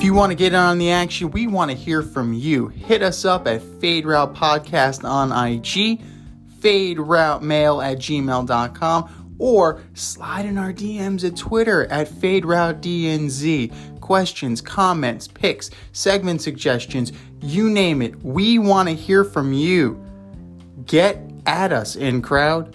If you want to get in on the action, we want to hear from you. Hit us up at Fade Route Podcast on IG, faderoutemail@gmail.com, or slide in our DMs at Twitter at FadeRouteDNZ. Questions, comments, picks, segment suggestions, you name it. We want to hear from you. Get at us, in crowd.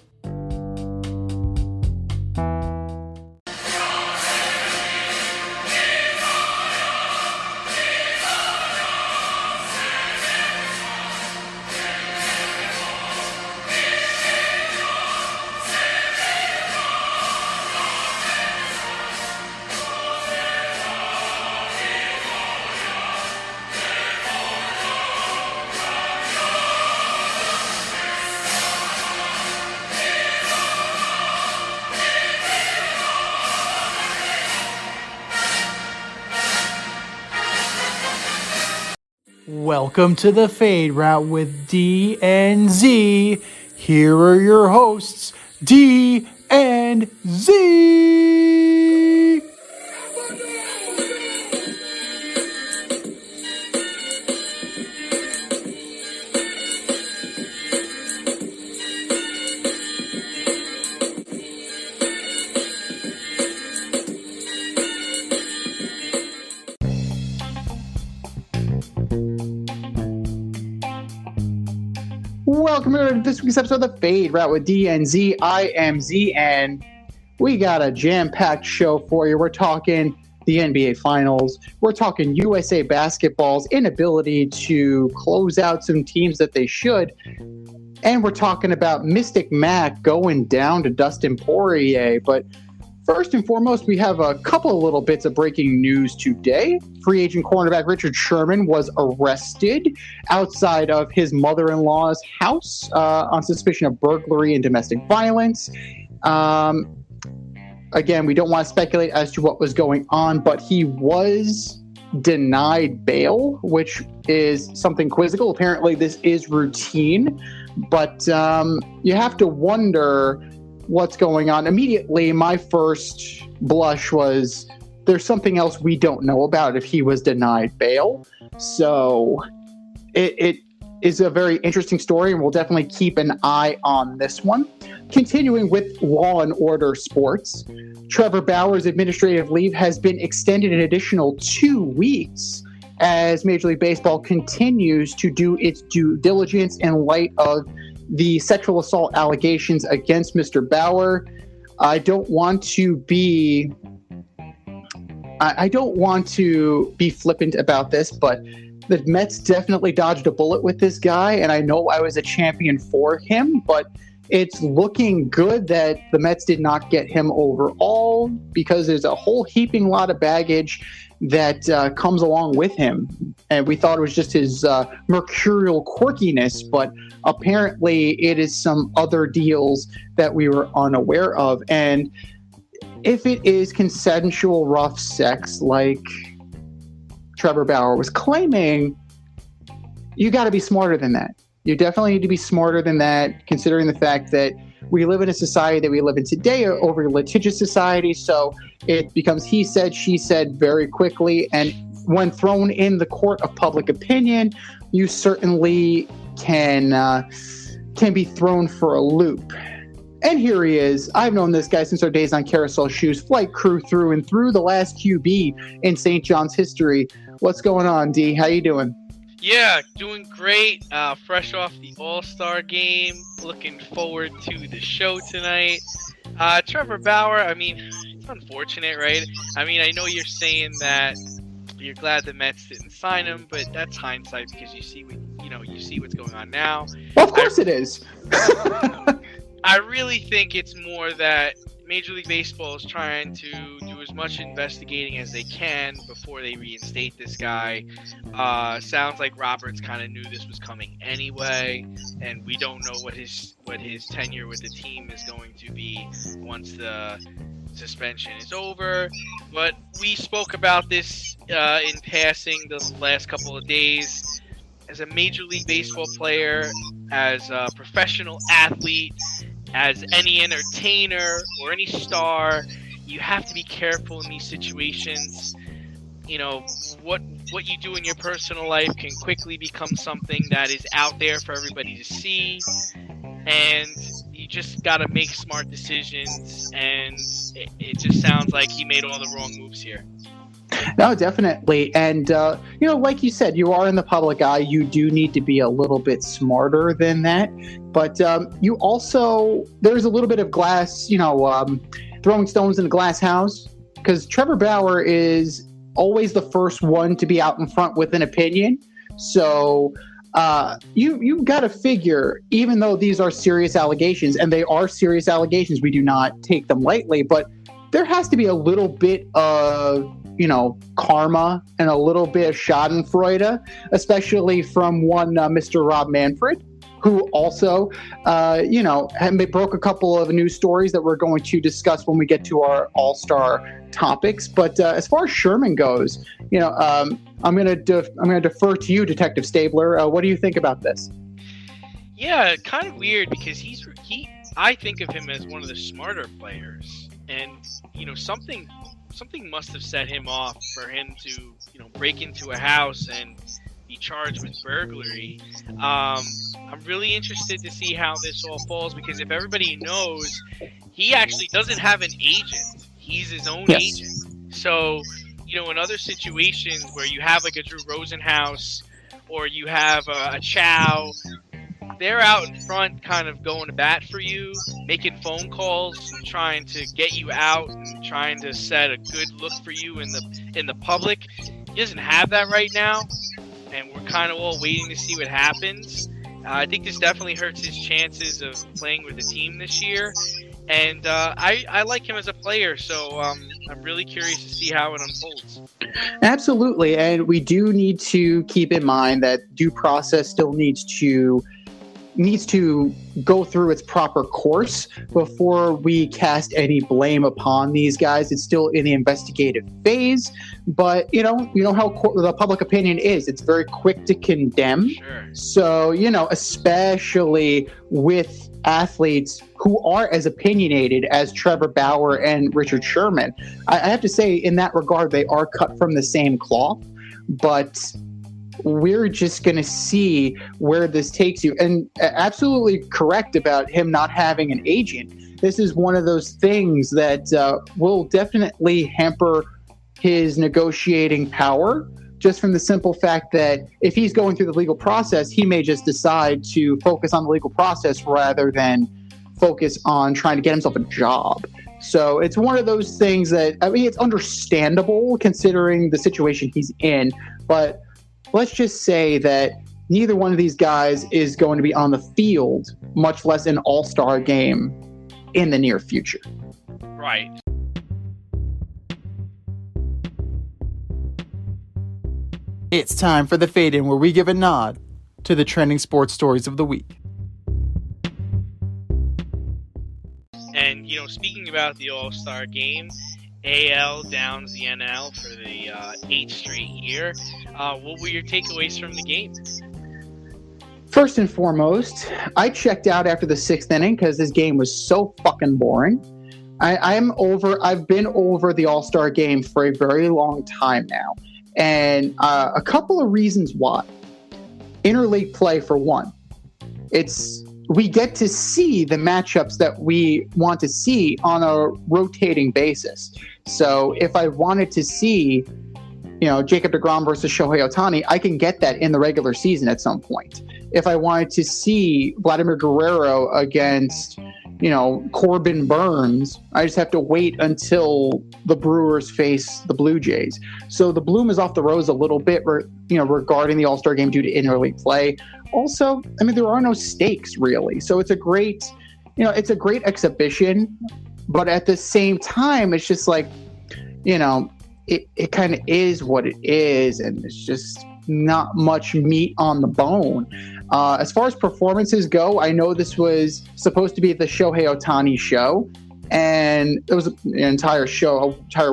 Welcome to the Fade Route with D and Z. Here are your hosts, D and Z. Welcome to this week's episode of the Fade Route with D and Z. I am Z, and we got a jam-packed show for you. We're talking the NBA Finals. We're talking USA Basketball's inability to close out some teams that they should. And we're talking about Mystic Mac going down to Dustin Poirier. But first and foremost, we have a couple of little bits of breaking news today. Free agent cornerback Richard Sherman was arrested outside of his mother-in-law's house on suspicion of burglary and domestic violence. Again, we don't want to speculate as to what was going on, but he was denied bail, which is something quizzical. Apparently, this is routine, but you have to wonder what's going on. Immediately, my first blush was there's something else we don't know about if he was denied bail. So it is a very interesting story, and we'll definitely keep an eye on this one. Continuing with Law and Order Sports, Trevor Bauer's administrative leave has been extended an additional 2 weeks as Major League Baseball continues to do its due diligence in light of the sexual assault allegations against Mr. Bauer. I don't want to be flippant about this, but the Mets definitely dodged a bullet with this guy, and I know I was a champion for him, but it's looking good that the Mets did not get him overall, because there's a whole heaping lot of baggage that comes along with him. And we thought it was just his mercurial quirkiness, but apparently it is some other deals that we were unaware of. And if it is consensual rough sex like Trevor Bauer was claiming, you got to be smarter than that. You definitely need to be smarter than that, considering the fact that we live in a society that we live in today, an over litigious society. So it becomes he said, she said very quickly. And when thrown in the court of public opinion, you certainly can be thrown for a loop. And here he is. I've known this guy since our days on Carousel Shoes, flight crew through and through, the last QB in St. John's history. What's going on, D? How you doing? Yeah, doing great. Fresh off the All Star Game. Looking forward to the show tonight. Trevor Bauer, I mean, it's unfortunate, right? I mean, I know you're saying that you're glad the Mets didn't sign him, but that's hindsight because you see what's going on now. Well, of course it is. I really think it's more that Major League Baseball is trying to do as much investigating as they can before they reinstate this guy. Sounds like Roberts kind of knew this was coming anyway, and we don't know what his tenure with the team is going to be once the suspension is over. But we spoke about this in passing the last couple of days. As a Major League Baseball player, as a professional athlete, as any entertainer or any star, you have to be careful in these situations. you know, what you do in your personal life can quickly become something that is out there for everybody to see, and you just got to make smart decisions, and it just sounds like he made all the wrong moves here. No, definitely. And, like you said, you are in the public eye. You do need to be a little bit smarter than that. But you also, there's a little bit of glass, throwing stones in a glass house, because Trevor Bauer is always the first one to be out in front with an opinion. So you've got to figure, even though these are serious allegations, and they are serious allegations, we do not take them lightly, but there has to be a little bit of karma and a little bit of schadenfreude, especially from one Mr. Rob Manfred, who also, broke a couple of news stories that we're going to discuss when we get to our All-Star topics. But as far as Sherman goes, I'm going to defer to you, Detective Stabler. What do you think about this? Yeah, kind of weird, because I think of him as one of the smarter players, and something must have set him off for him to break into a house and be charged with burglary. I'm really interested to see how this all falls, because if everybody knows, he actually doesn't have an agent. He's his own agent. So, in other situations where you have like a Drew Rosenhaus or you have a Chow, they're out in front kind of going to bat for you, making phone calls, and trying to get you out and trying to set a good look for you in the public. He doesn't have that right now, and we're kind of all waiting to see what happens. I think this definitely hurts his chances of playing with the team this year, and I like him as a player, so I'm really curious to see how it unfolds. Absolutely, and we do need to keep in mind that due process still needs to go through its proper course before we cast any blame upon these guys. It's still in the investigative phase, but you know how the public opinion is. It's very quick to condemn. Sure. So, especially with athletes who are as opinionated as Trevor Bauer and Richard Sherman, I have to say, in that regard, they are cut from the same cloth, but we're just going to see where this takes you. And absolutely correct about him not having an agent. This is one of those things that will definitely hamper his negotiating power, just from the simple fact that if he's going through the legal process, he may just decide to focus on the legal process rather than focus on trying to get himself a job. So it's one of those things that, it's understandable considering the situation he's in, but let's just say that neither one of these guys is going to be on the field, much less an All-Star game in the near future. Right. It's time for the Fade-In, where we give a nod to the trending sports stories of the week. And, speaking about the All-Star game, AL downs the NL for the 8th straight year. What were your takeaways from the game? First and foremost, I checked out after the 6th inning because this game was so fucking boring. I've been over the All-Star game for a very long time now. And a couple of reasons why. Interleague play, for one. We get to see the matchups that we want to see on a rotating basis. So if I wanted to see, Jacob deGrom versus Shohei Ohtani, I can get that in the regular season at some point. If I wanted to see Vladimir Guerrero against, Corbin Burns, I just have to wait until the Brewers face the Blue Jays. So the bloom is off the rose a little bit, regarding the All-Star game due to interleague play. Also, there are no stakes really. So it's a great exhibition, but at the same time, it's just like, it kind of is what it is, and it's just not much meat on the bone. As far as performances go, I know this was supposed to be the Shohei Ohtani show, and it was an entire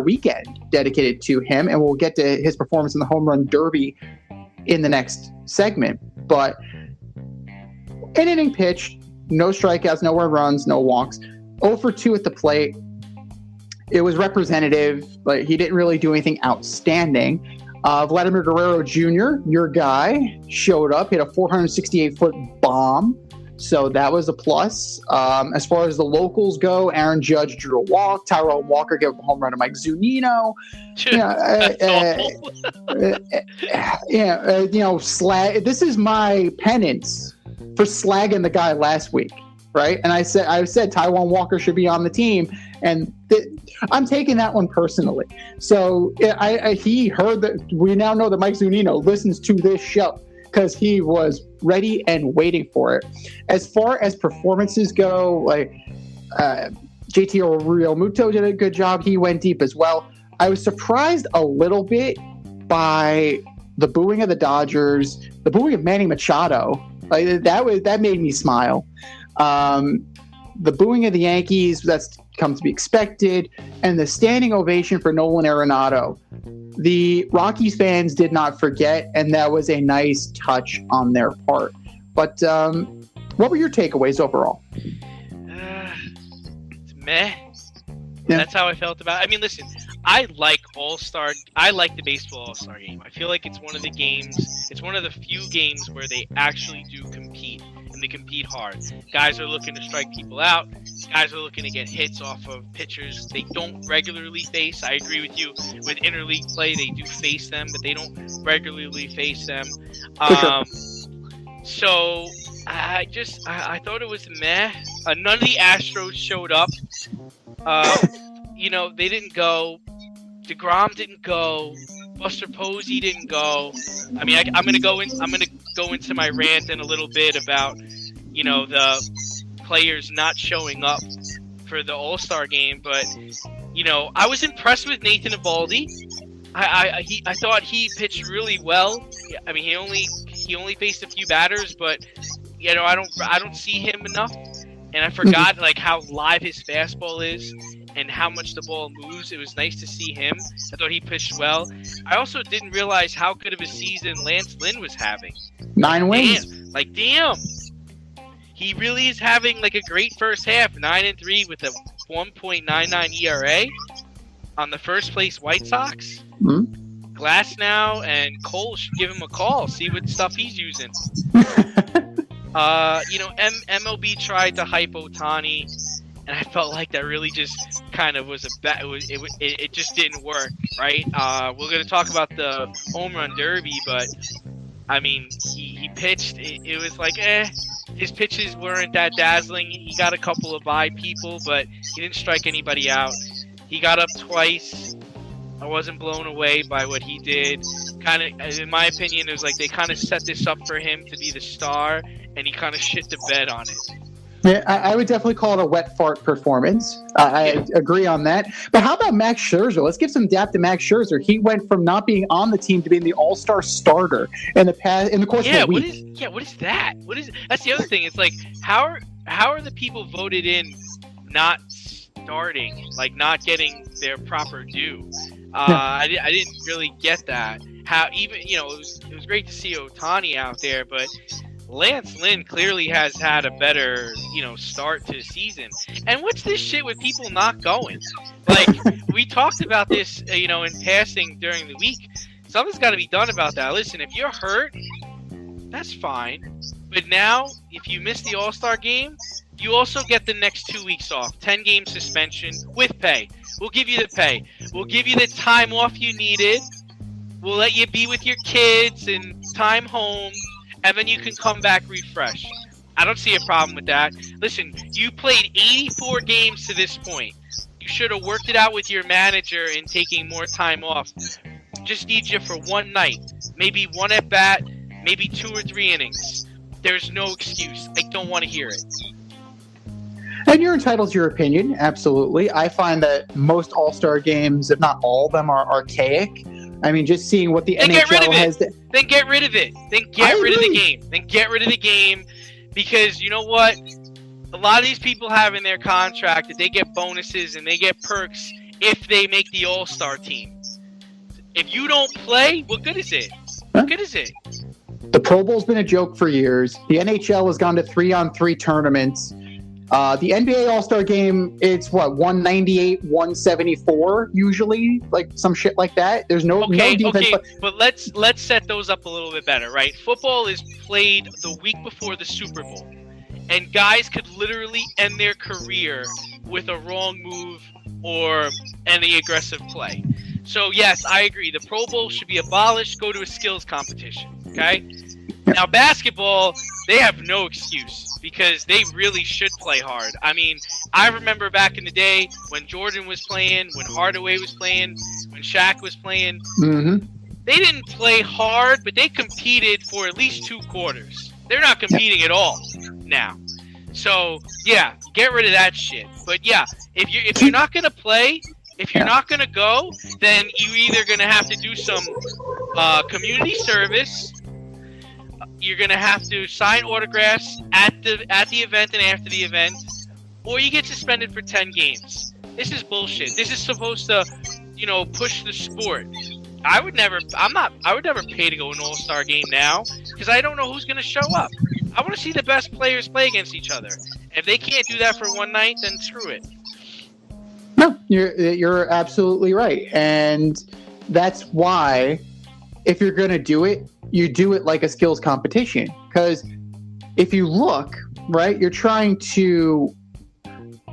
weekend dedicated to him, and we'll get to his performance in the Home Run Derby in the next segment. But an inning pitched, no strikeouts, no earned runs, no walks, 0 for 2 at the plate. it was representative, but he didn't really do anything outstanding. Vladimir Guerrero Jr., your guy, showed up, hit a 468-foot bomb. So that was a plus. As far as the locals go, Aaron Judge drew a walk. Tyrone Walker gave up a home run to Mike Zunino. This is my penance for slagging the guy last week, right? And I said Taijuan Walker should be on the team, and I'm taking that one personally. So he heard that. We now know that Mike Zunino listens to this show because he was ready and waiting for it. As far as performances go, like JT Realmuto did a good job. He went deep as well. I was surprised a little bit by the booing of the Dodgers, the booing of Manny Machado. Like that made me smile. The booing of the Yankees, that's come to be expected, and the standing ovation for Nolan Arenado. The Rockies fans did not forget, and that was a nice touch on their part. But what were your takeaways overall? It's meh. Yeah. That's how I felt about it. I mean, listen, I like the baseball All-Star Game. I feel like it's one of the few games where they actually do compete, and they compete hard. Guys are looking to strike people out. Guys are looking to get hits off of pitchers they don't regularly face. I agree with you. With interleague play, they do face them, but they don't regularly face them. So I thought it was meh. None of the Astros showed up. They didn't go. DeGrom didn't go. Buster Posey didn't go. I mean, I'm gonna go into my rant in a little bit about the players not showing up for the All-Star Game, but I was impressed with Nathan Eovaldi. I thought he pitched really well. I mean, he only faced a few batters, but I don't see him enough, and I forgot how live his fastball is and how much the ball moves. It was nice to see him. I thought he pitched well. I also didn't realize how good of a season Lance Lynn was having. 9 wins. Damn. He really is having a great first half. 9-3 with a 1.99 ERA on the first place White Sox. Mm-hmm. Glasnow and Cole should give him a call. See what stuff he's using. MLB tried to hype Ohtani, and I felt like that really just kind of was it just didn't work, right? We're going to talk about the home run derby, but I mean, he pitched. It was his pitches weren't that dazzling. He got a couple of by people, but he didn't strike anybody out. He got up twice. I wasn't blown away by what he did. Kind of, in my opinion, it was they kind of set this up for him to be the star, and he kind of shit the bed on it. Yeah, I would definitely call it a wet fart performance. I agree on that. But how about Max Scherzer? Let's give some dap to Max Scherzer. He went from not being on the team to being the All-Star starter in the course of a week. What is that? That's the other thing. It's how are the people voted in not starting, not getting their proper due? I didn't really get that. How even it was great to see Ohtani out there, but Lance Lynn clearly has had a better, start to the season. And what's this shit with people not going? We talked about this, in passing during the week. Something's got to be done about that. Listen, if you're hurt, that's fine. But now, if you miss the All-Star Game, you also get the next 2 weeks off. 10-game suspension with pay. We'll give you the pay. We'll give you the time off you needed. We'll let you be with your kids and time home. And then you can come back refreshed. I don't see a problem with that. Listen, you played 84 games to this point. You should have worked it out with your manager in taking more time off. Just need you for one night. Maybe one at bat, maybe 2 or 3 innings. There's no excuse. I don't want to hear it. And you're entitled to your opinion, absolutely. I find that most All-Star games, if not all of them, are archaic. I mean, just seeing what the NHL has. Then get rid of it. Then get rid of the game. Then get rid of the game, because you know what? A lot of these people have in their contract that they get bonuses and they get perks if they make the All-Star team. If you don't play, what good is it? What good is it? The Pro Bowl's been a joke for years. The NHL has gone to 3-on-3 tournaments. The NBA All Star Game, it's what, 198, 174 usually, like some shit like that. There's no defense. Okay, but let's set those up a little bit better, right? Football is played the week before the Super Bowl, and guys could literally end their career with a wrong move or any aggressive play. So yes, I agree. The Pro Bowl should be abolished. Go to a skills competition. Okay. Now basketball, they have no excuse because they really should play hard. I mean, I remember back in the day when Jordan was playing, when Hardaway was playing, when Shaq was playing. Mm-hmm. They didn't play hard, but they competed for at least 2 quarters. They're not competing at all now. So yeah, get rid of that shit. But yeah, if you're not gonna play, if you're not gonna go, then you're either gonna have to do some community service. You're gonna have to sign autographs at the event and after the event, or you get suspended for 10 games. This is bullshit. This is supposed to, push the sport. I would never pay to go to an All Star Game now because I don't know who's gonna show up. I want to see the best players play against each other. If they can't do that for one night, then screw it. No, you're absolutely right, and that's why if you're gonna do it, you do it like a skills competition. Because if you look, right, you're trying to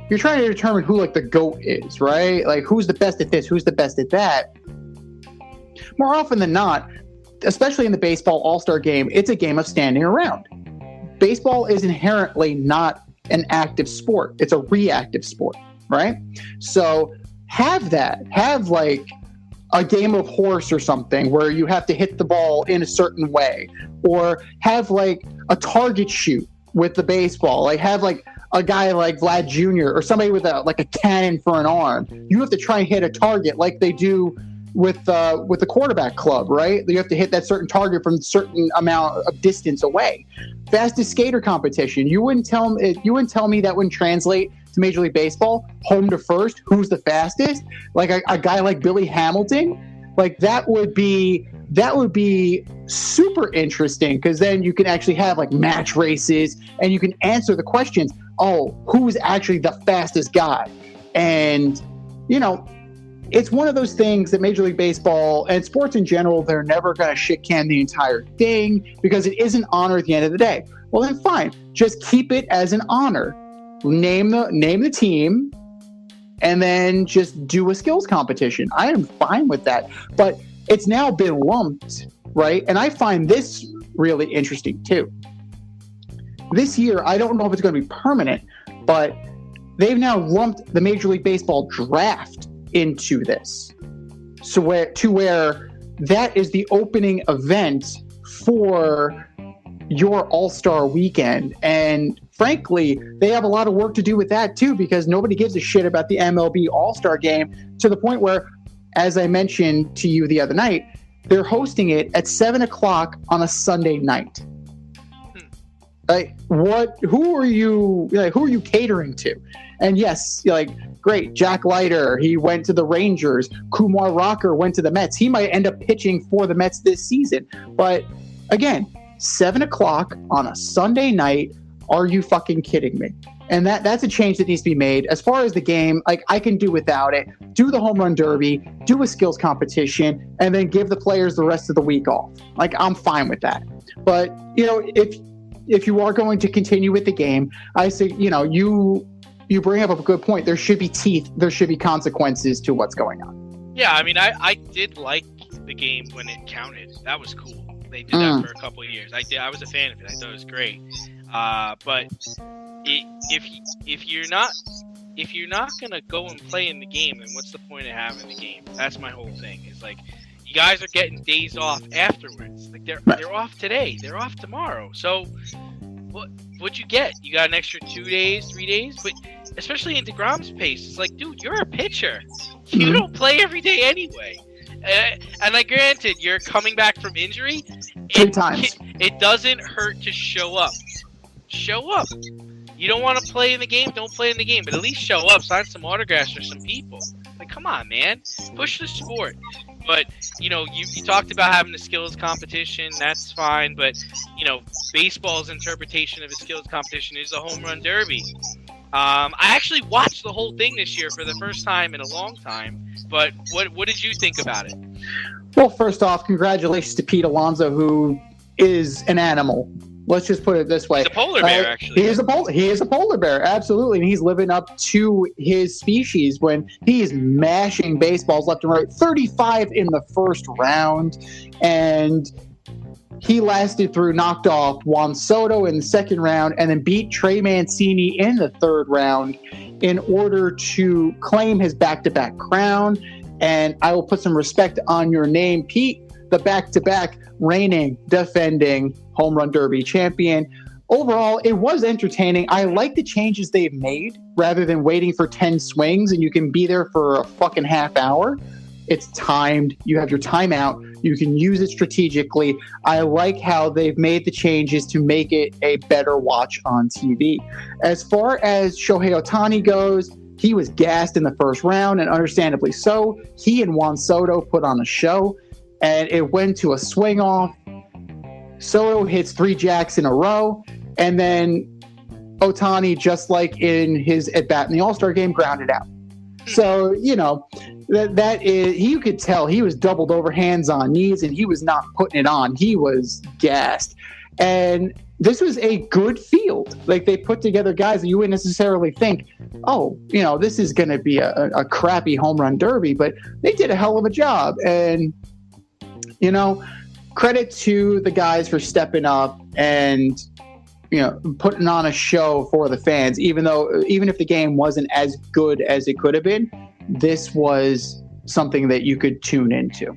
determine who like the GOAT is, right? Like who's the best at this, who's the best at that. More often than not, especially in the baseball All-Star Game, it's a game of standing around. Baseball is inherently not an active sport. It's a reactive sport, right? So have like a game of horse or something where you have to hit the ball in a certain way, or have like a target shoot with the baseball, like have like a guy like Vlad Jr. or somebody with a cannon for an arm. You have to try and hit a target like they do with the quarterback club, right? You have to hit that certain target from a certain amount of distance away. Fastest skater competition. You wouldn't tell me that wouldn't translate to Major League Baseball. Home to first, who's the fastest? Like a guy like Billy Hamilton. Like that would be super interesting because then you can actually have like match races and you can answer the questions. Oh, who's actually the fastest guy? And it's one of those things that Major League Baseball and sports in general, they're never going to shit can the entire thing because it is an honor at the end of the day. Well, then fine. Just keep it as an honor. Name the team and then just do a skills competition. I am fine with that. But it's now been lumped, right? And I find this really interesting too. This year, I don't know if it's going to be permanent, but they've now lumped the Major League Baseball draft into this, so where that is the opening event for your All-Star weekend. And frankly, they have a lot of work to do with that too, because nobody gives a shit about the MLB All Star Game to the point where, as I mentioned to you the other night, they're hosting it at 7:00 on a Sunday night. Like, who are you catering to? And yes, great, Jack Leiter, he went to the Rangers. Kumar Rocker went to the Mets. He might end up pitching for the Mets this season. But again, 7:00 on a Sunday night. Are you fucking kidding me? And that's a change that needs to be made. As far as the game, I can do without it. Do the home run derby, do a skills competition, and then give the players the rest of the week off. I'm fine with that. But, if you are going to continue with the game, I say, you bring up a good point. There should be teeth. There should be consequences to what's going on. Yeah, I mean, I did like the game when it counted. That was cool. They did that for a couple of years. I was a fan of it. I thought it was great. But if you're not gonna go and play in the game, then what's the point of having the game? That's my whole thing. Is you guys are getting days off afterwards. They're off today. They're off tomorrow. So what'd you get? You got an extra 2 days, 3 days? But especially in DeGrom's pace, it's dude, you're a pitcher. You don't play every day anyway. And granted, you're coming back from injury. 3 times. It doesn't hurt to show up. Show up. You don't want to play in the game? Don't play in the game. But at least show up. Sign some autographs for some people. Come on, man. Push the sport. But, you talked about having a skills competition. That's fine. But, baseball's interpretation of a skills competition is a home run derby. I actually watched the whole thing this year for the first time in a long time. But what did you think about it? Well, first off, congratulations to Pete Alonso, who is an animal. Let's just put it this way. He's a polar bear, actually. He is a polar bear, absolutely. And he's living up to his species when he is mashing baseballs left and right. 35 in the first round. And he knocked off Juan Soto in the second round and then beat Trey Mancini in the third round in order to claim his back-to-back crown. And I will put some respect on your name, Pete, the back-to-back reigning, defending home run derby champion. Overall, it was entertaining. I like the changes they've made rather than waiting for 10 swings and you can be there for a fucking half hour. It's timed. You have your timeout. You can use it strategically. I like how they've made the changes to make it a better watch on TV. As far as Shohei Ohtani goes, he was gassed in the first round, and understandably so. He and Juan Soto put on a show, and it went to a swing off. Soto hits 3 jacks in a row, and then Ohtani, just like in his at-bat in the All Star Game, grounded out. So, that is, you could tell he was doubled over, hands on knees, and he was not putting it on. He was gassed. And this was a good field. Like, they put together guys that you wouldn't necessarily think, this is going to be a crappy home run derby, but they did a hell of a job. And, credit to the guys for stepping up and, putting on a show for the fans, even if the game wasn't as good as it could have been, this was something that you could tune into.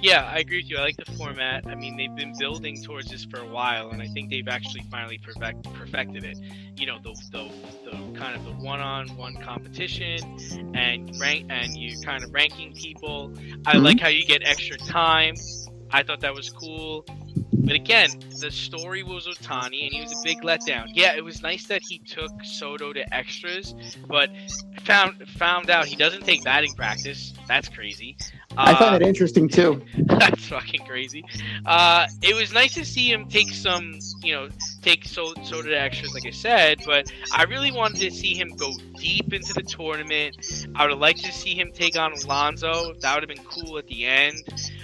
Yeah, I agree with you. I like the format. I mean, they've been building towards this for a while, and I think they've actually finally perfected it. The kind of the one-on-one competition, and you kind of ranking people. I like how you get extra time. I thought that was cool. But again, the story was Ohtani, and he was a big letdown. Yeah, it was nice that he took Soto to extras, but found out he doesn't take batting practice. That's crazy. I found it interesting too. That's fucking crazy. It was nice to see him take take Soto to extras, like I said, but I really wanted to see him go deep into the tournament. I would have liked to see him take on Alonso. That would have been cool at the end.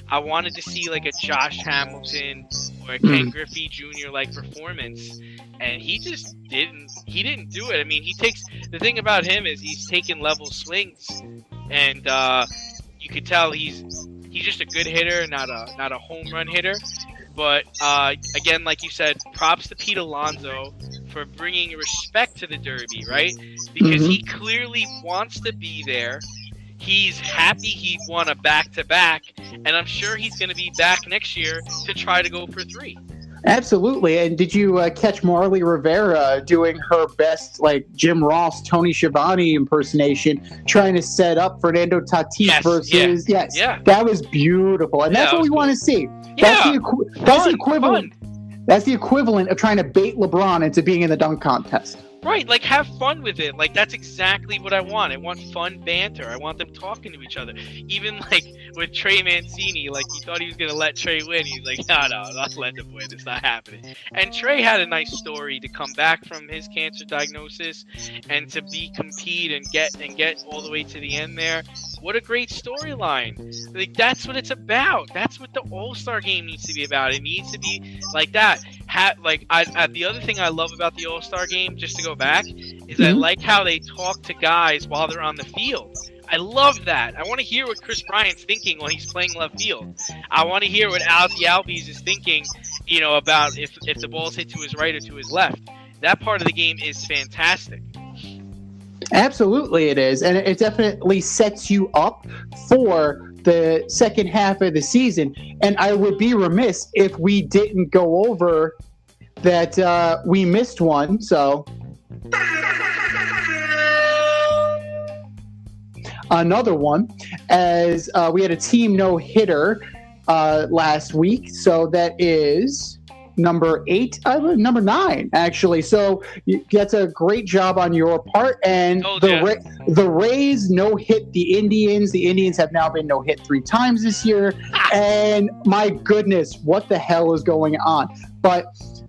I wanted to see like a Josh Hamilton or a Ken Griffey Jr. like performance, and he just didn't. He didn't do it. I mean, the thing about him is he's taking level swings, and you could tell he's just a good hitter, not a home run hitter. But again, like you said, props to Pete Alonso for bringing respect to the Derby, right? Because he clearly wants to be there. He's happy he won a back-to-back, and I'm sure he's going to be back next year to try to go for 3. Absolutely. And did you catch Marley Rivera doing her best, like, Jim Ross, Tony Schiavone impersonation, trying to set up Fernando Tatis versus... Yes. Yeah. That was beautiful. And that's what we want to see. Yeah. That's the equivalent. That's the equivalent of trying to bait LeBron into being in the dunk contest. Right, like, have fun with it. Like, that's exactly what I want. I want fun banter. I want them talking to each other. Even, like, with Trey Mancini, like, he thought he was going to let Trey win. He's like, no, I'm not letting him win. It's not happening. And Trey had a nice story to come back from his cancer diagnosis and to compete and get all the way to the end there. What a great storyline. Like, that's what it's about. That's what the All Star Game needs to be about. It needs to be like that. The other thing I love about the All Star Game, just to go back, is I like how they talk to guys while they're on the field. I love that. I want to hear what Chris Bryant's thinking when he's playing left field. I want to hear what Ozzie Albies is thinking, about if the ball's hit to his right or to his left. That part of the game is fantastic. Absolutely it is. And it definitely sets you up for the second half of the season. And I would be remiss if we didn't go over that we missed one. So another one, as we had a team no-hitter last week. So that is number 9, actually. So that's a great job on your part. And the Rays no-hit the Indians. The Indians have now been no-hit 3 times this year. And my goodness, what the hell is going on? But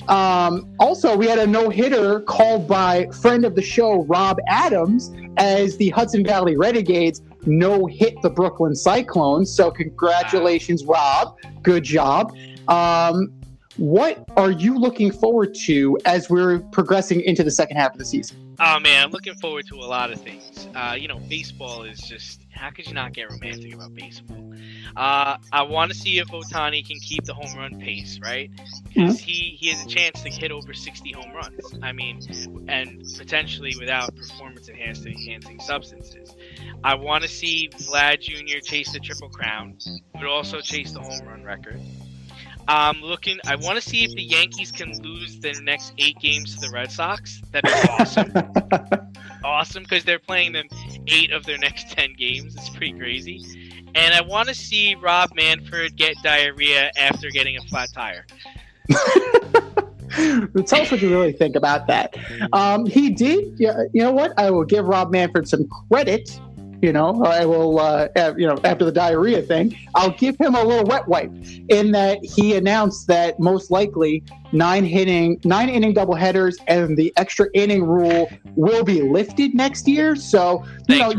Also, we had a no-hitter called by friend of the show, Rob Adams, as the Hudson Valley Renegades no-hit the Brooklyn Cyclones. So congratulations, Rob. Good job. What are you looking forward to as we're progressing into the second half of the season? Oh, man, I'm looking forward to a lot of things. Baseball is just, how could you not get romantic about baseball? I want to see if Ohtani can keep the home run pace, right? Because he has a chance to hit over 60 home runs. I mean, and potentially without performance-enhancing substances. I want to see Vlad Jr. chase the Triple Crown, but also chase the home run record. I want to see if the Yankees can lose their next 8 games to the Red Sox. That'd be awesome. Awesome, because they're playing them 8 of their next 10 games. It's pretty crazy. And I want to see Rob Manfred get diarrhea after getting a flat tire. Tell us what you really think about that. He did. You know what? I will give Rob Manfred some credit. I will, after the diarrhea thing, I'll give him a little wet wipe in that he announced that most likely 9-inning doubleheaders and the extra inning rule will be lifted next year. So, Thanks,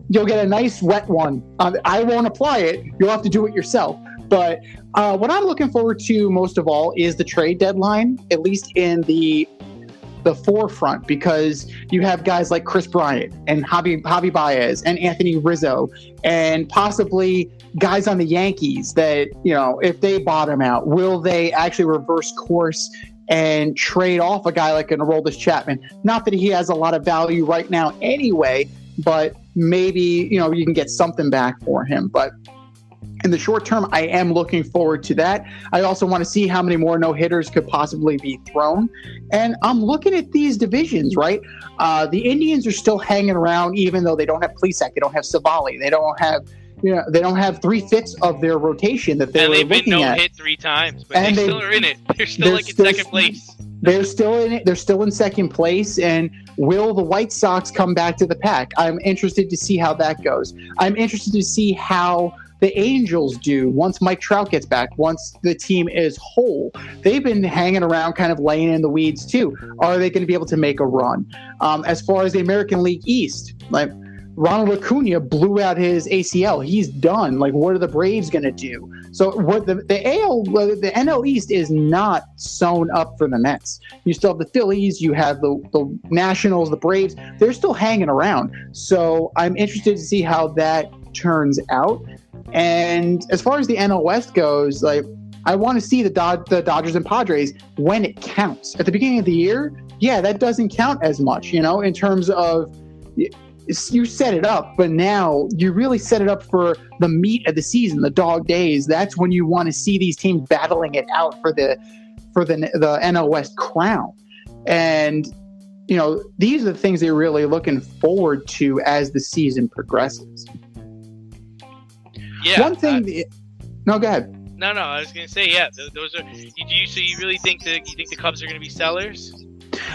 you'll get a nice wet one. I won't apply it. You'll have to do it yourself. But what I'm looking forward to most of all is the trade deadline, at least in the forefront, because you have guys like Chris Bryant and Javi Baez and Anthony Rizzo and possibly guys on the Yankees that, if they bottom out, will they actually reverse course and trade off a guy like an Aroldis Chapman? Not that he has a lot of value right now anyway, but maybe, you can get something back for him. But in the short term, I am looking forward to that. I also want to see how many more no-hitters could possibly be thrown. And I'm looking at these divisions, right? The Indians are still hanging around, even though they don't have Plesac, they don't have Savali, they don't have 3/5 of their rotation that they were looking at. They've been no-hit 3 times, but they still are in it. They're still in second place. They're still in it. They're still in second place. And will the White Sox come back to the pack? I'm interested to see how that goes. I'm interested to see how the Angels do once Mike Trout gets back, once the team is whole. They've been hanging around kind of laying in the weeds too. Are they going to be able to make a run? As far as the American League East, like Ronald Acuna blew out his ACL. He's done. Like, what are the Braves going to do? So what the NL East is not sewn up for the Mets. You still have the Phillies. You have the Nationals, the Braves. They're still hanging around. So I'm interested to see how that turns out. And as far as the NL West goes, like, I want to see the Dodgers and Padres when it counts. At the beginning of the year, that doesn't count as much, in terms of you set it up, but now you really set it up for the meat of the season, the dog days. That's when you want to see these teams battling it out for the NL West crown. And, these are the things they're really looking forward to as the season progresses. Yeah. One thing. No, go ahead. No. I was going to say, those are. So you really think the Cubs are going to be sellers?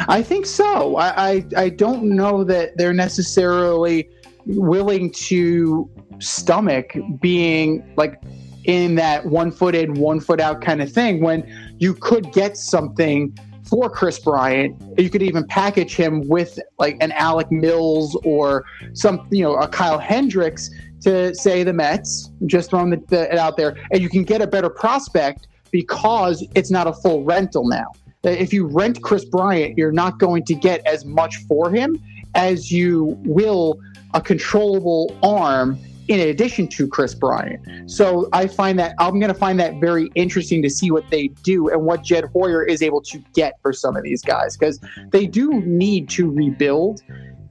I think so. I don't know that they're necessarily willing to stomach being like in that 1 foot in, 1 foot out kind of thing when you could get something for Chris Bryant. You could even package him with like an Alec Mills or a Kyle Hendricks to say the Mets, just throwing it out there, and you can get a better prospect because it's not a full rental now. If you rent Chris Bryant, you're not going to get as much for him as you will a controllable arm in addition to Chris Bryant. So I'm going to find that very interesting to see what they do and what Jed Hoyer is able to get for some of these guys, because they do need to rebuild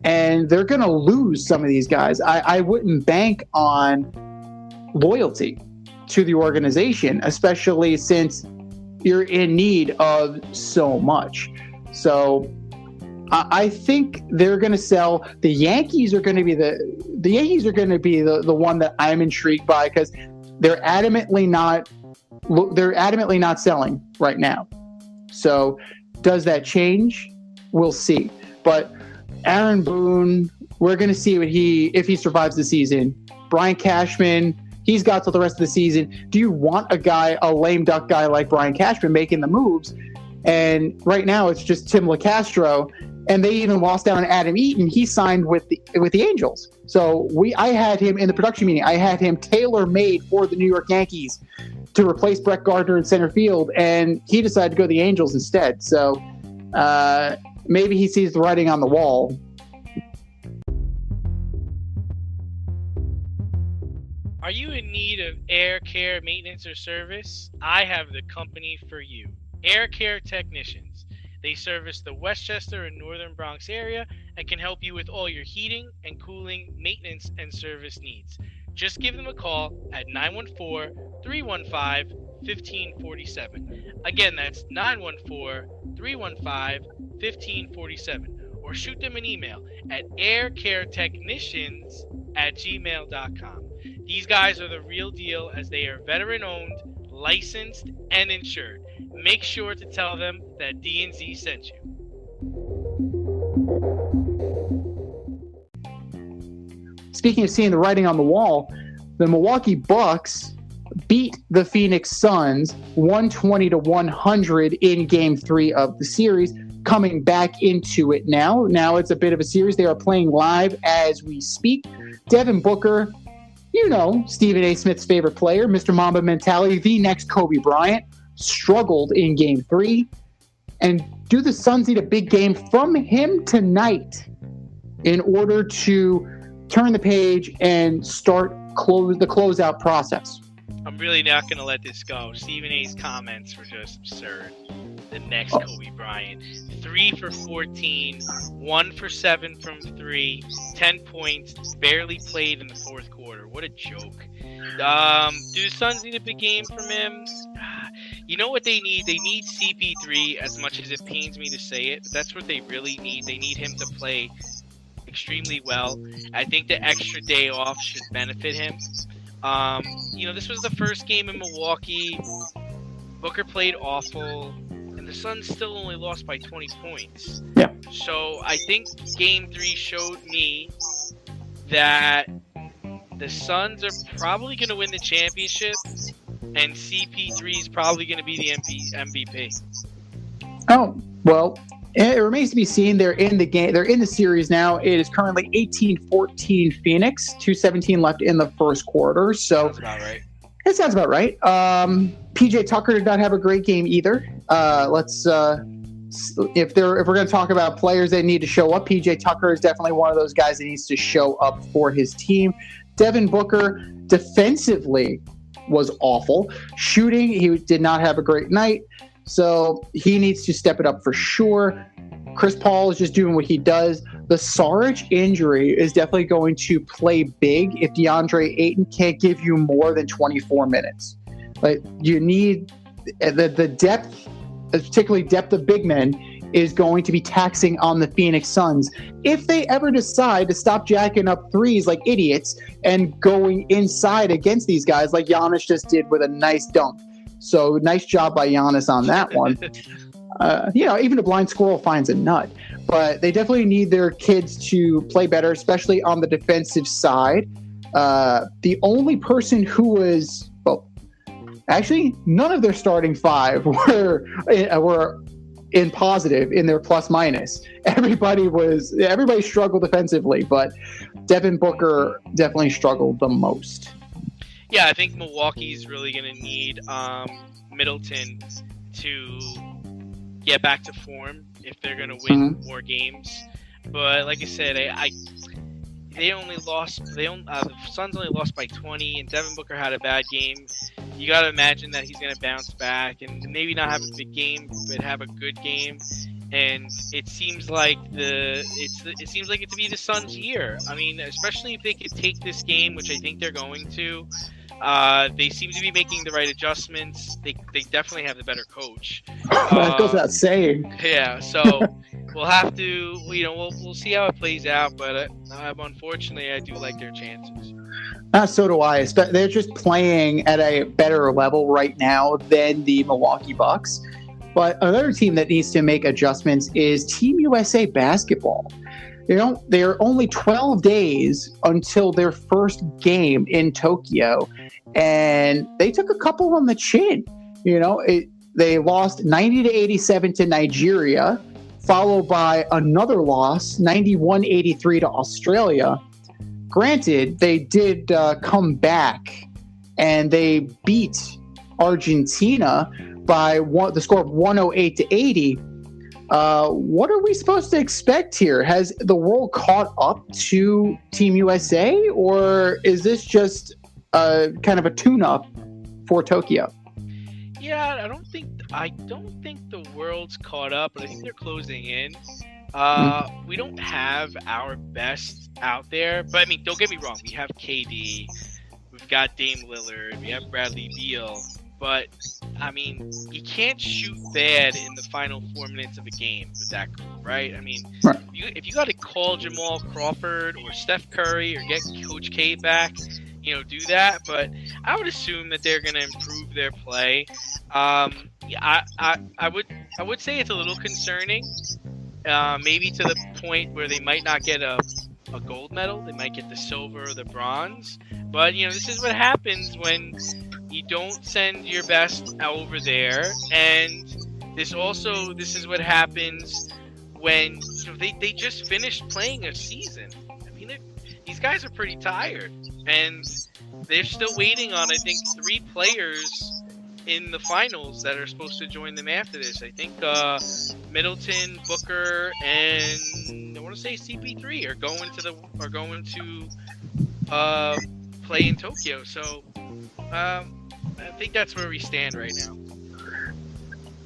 and they're going to lose some of these guys. I wouldn't bank on loyalty to the organization, especially since you're in need of so much. So I think they're going to sell. The Yankees are going to be the one that I'm intrigued by, because they're adamantly not selling right now. So does that change? We'll see. But Aaron Boone, we're going to see if he survives the season. Brian Cashman, he's got till the rest of the season. Do you want a lame duck guy like Brian Cashman making the moves? And right now it's just Tim LeCastro, and they even lost out on Adam Eaton. He signed with the Angels. So I had him in the production meeting. I had him tailor-made for the New York Yankees to replace Brett Gardner in center field, and he decided to go to the Angels instead. So maybe he sees the writing on the wall. Are you in need of air care, maintenance, or service? I have the company for you. Air Care Technicians. They service the Westchester and Northern Bronx area and can help you with all your heating and cooling, maintenance, and service needs. Just give them a call at 914-315-1547. Again, that's 914-315-1547. Or shoot them an email at aircaretechnicians@gmail.com. These guys are the real deal, as they are veteran-owned, licensed, and insured. Make sure to tell them that D&Z sent you. Speaking of seeing the writing on the wall, the Milwaukee Bucks beat the Phoenix Suns 120-100 in Game 3 of the series, coming back into it now. Now it's a bit of a series. They are playing live as we speak. Devin Booker, you know, Stephen A. Smith's favorite player, Mr. Mamba mentality, the next Kobe Bryant, struggled in Game 3. And do the Suns need a big game from him tonight in order to turn the page and start the closeout process? I'm really not going to let this go. Stephen A's comments were just absurd. The next Kobe Bryant. 3 for 14, 1 for 7 from 3, 10 points, barely played in the fourth quarter. What a joke. Do the Suns need a big game from him? You know what they need? They need CP3, as much as it pains me to say it. But that's what they really need. They need him to play extremely well. I think the extra day off should benefit him. This was the first game in Milwaukee. Booker played awful, and the Suns still only lost by 20 points. Yeah. So I think Game 3 showed me that the Suns are probably going to win the championship, and CP3 is probably going to be the MVP. Oh, well, it remains to be seen. They're in the game. They're in the series now. It is currently 18-14 Phoenix, 2:17 left in the first quarter. So that's about right. That sounds about right. PJ Tucker did not have a great game either. If we're going to talk about players that need to show up, PJ Tucker is definitely one of those guys that needs to show up for his team. Devin Booker defensively was awful. Shooting, he did not have a great night. So he needs to step it up for sure. Chris Paul is just doing what he does. The Saric injury is definitely going to play big if DeAndre Ayton can't give you more than 24 minutes. Like, you need the depth, particularly depth of big men, is going to be taxing on the Phoenix Suns if they ever decide to stop jacking up threes like idiots and going inside against these guys like Giannis just did with a nice dunk. So nice job by Giannis on that one. Even a blind squirrel finds a nut. But they definitely need their kids to play better, especially on the defensive side. The only person who was, actually, none of their starting five were in positive in their plus minus. Everybody struggled defensively, but Devin Booker definitely struggled the most. Yeah, I think Milwaukee's really going to need Middleton to get back to form if they're going to win more games. But like I said, the Suns only lost by 20, and Devin Booker had a bad game. You got to imagine that he's going to bounce back and maybe not have a big game, but have a good game. And it seems like it to be the Suns' year. I mean, especially if they could take this game, which I think they're going to. They seem to be making the right adjustments. They definitely have the better coach. That goes without saying. Yeah, so we'll have to, we'll see how it plays out. But unfortunately, I do like their chances. So do I. They're just playing at a better level right now than the Milwaukee Bucks. But another team that needs to make adjustments is Team USA basketball. They're only 12 days until their first game in Tokyo, and they took a couple on the chin. They lost 90-87 to Nigeria, followed by another loss, 91-83 to Australia. Granted, they did come back and they beat Argentina by the score of 108-80. What are we supposed to expect here? Has the world caught up to Team USA, or is this just kind of a tune-up for Tokyo? Yeah, I don't think the world's caught up, but I think they're closing in. We don't have our best out there, but I mean, don't get me wrong. We have KD, we've got Dame Lillard, we have Bradley Beal, but I mean, you can't shoot bad in the final 4 minutes of a game with that group, right? I mean, right. If you got to call Jamal Crawford or Steph Curry or get Coach K back, do that. But I would assume that they're going to improve their play. I would say it's a little concerning, maybe to the point where they might not get a gold medal. They might get the silver or the bronze. But this is what happens when you don't send your best over there, and this is what happens when they just finished playing a season. I mean, these guys are pretty tired, and they're still waiting on, I think, 3 players in the finals that are supposed to join them after this. I think Middleton, Booker, and I want to say CP3 are going to play in Tokyo. So I think that's where we stand right now.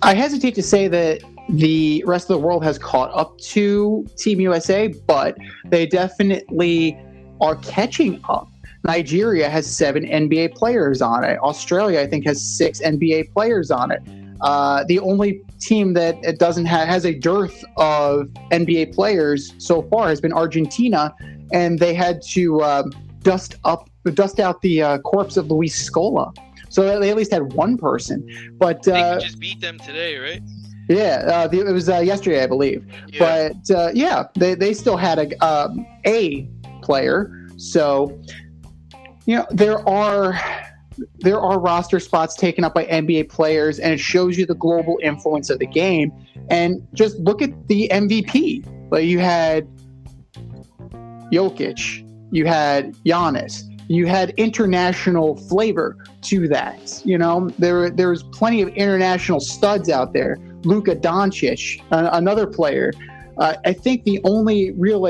I hesitate to say that the rest of the world has caught up to Team USA, but they definitely are catching up. Nigeria has 7 NBA players on it. Australia, I think, has 6 NBA players on it. The only team that it doesn't has a dearth of NBA players so far has been Argentina, and they had to dust out the corpse of Luis Scola. So they at least had one person. But they could just beat them today, right? Yeah, it was yesterday, I believe. Yeah. But they still had a player. So there are roster spots taken up by NBA players, and it shows you the global influence of the game. And just look at the MVP. Like, you had Jokic, you had Giannis, you had international flavor to that. There's plenty of international studs out there. Luka Doncic, another player. I think the only real,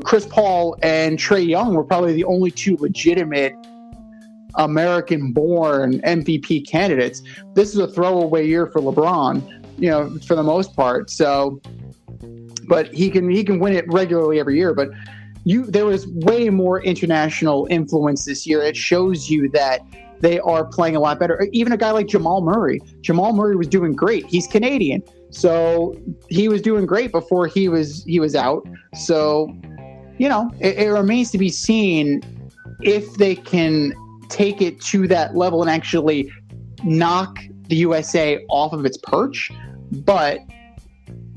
Chris Paul and Trae Young were probably the only 2 legitimate American-born MVP candidates. This is a throwaway year for LeBron, for the most part. So, but he can win it regularly every year. But there was way more international influence this year. It shows you that they are playing a lot better. Even a guy like Jamal Murray. Jamal Murray was doing great. He's Canadian, so he was doing great before he was out. So, it remains to be seen if they can take it to that level and actually knock the USA off of its perch. But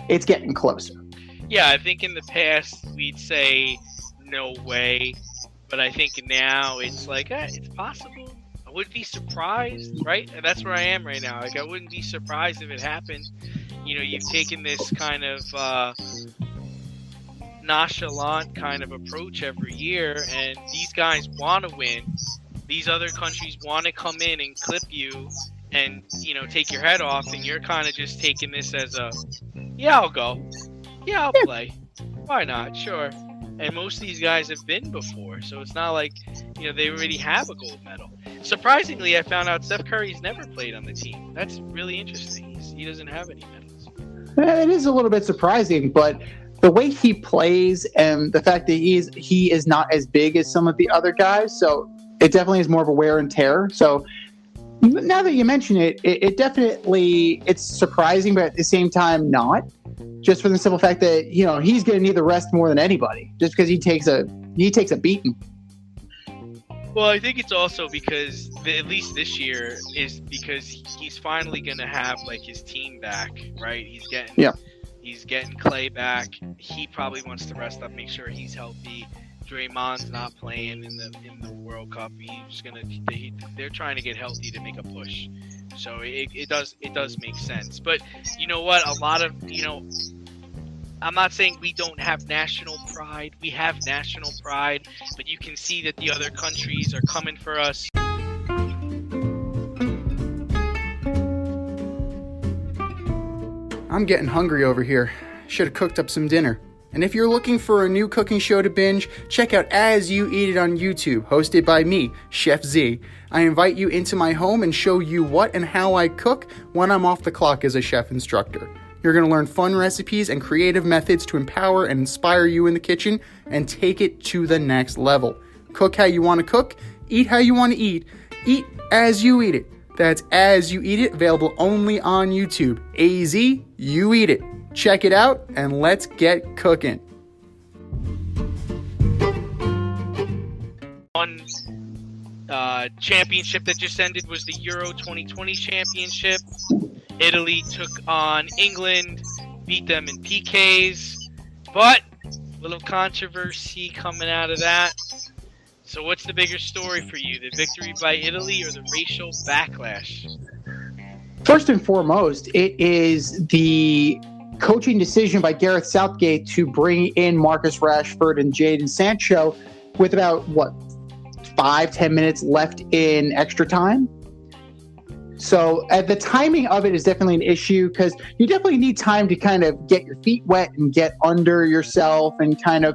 it's getting closer. Yeah, I think in the past we'd say no way, but I think now it's like it's possible. I wouldn't be surprised, right? And that's where I am right now. Like, I wouldn't be surprised if it happened. You've taken this kind of nonchalant kind of approach every year, and these guys want to win. These other countries want to come in and clip you and, take your head off, and you're kind of just taking this as I'll go. Yeah, I'll play. Why not? Sure. And most of these guys have been before, so it's not like, they already have a gold medal. Surprisingly, I found out Steph Curry's never played on the team. That's really interesting. He doesn't have any medals. It is a little bit surprising, but the way he plays and the fact that he is not as big as some of the other guys, so it definitely is more of a wear and tear. So now that you mention it, it definitely, it's surprising, but at the same time not. Just for the simple fact that, he's going to need the rest more than anybody, just because he takes a beating. Well, I think it's also because, at least this year, is because he's finally going to have his team back, right? He's getting Clay back. He probably wants to rest up, make sure he's healthy. Draymond's not playing in the World Cup. They're trying to get healthy to make a push. So it does make sense. But you know what? A lot of I'm not saying we don't have national pride. We have national pride, but you can see that the other countries are coming for us. I'm getting hungry over here. Should have cooked up some dinner. And if you're looking for a new cooking show to binge, check out As You Eat It on YouTube, hosted by me, Chef Z. I invite you into my home and show you what and how I cook when I'm off the clock as a chef instructor. You're going to learn fun recipes and creative methods to empower and inspire you in the kitchen and take it to the next level. Cook how you want to cook, eat how you want to eat as you eat it. That's As You Eat It, available only on YouTube. AZ, you eat it. Check it out and let's get cooking. One championship that just ended was the Euro 2020 championship. Italy took on England, beat them in PKs, but a little controversy coming out of that. So what's the bigger story for you, the victory by Italy or the racial backlash? First and foremost, it is the coaching decision by Gareth Southgate to bring in Marcus Rashford and Jadon Sancho with about, 5-10 minutes left in extra time. So the timing of it is definitely an issue because you definitely need time to kind of get your feet wet and get under yourself and kind of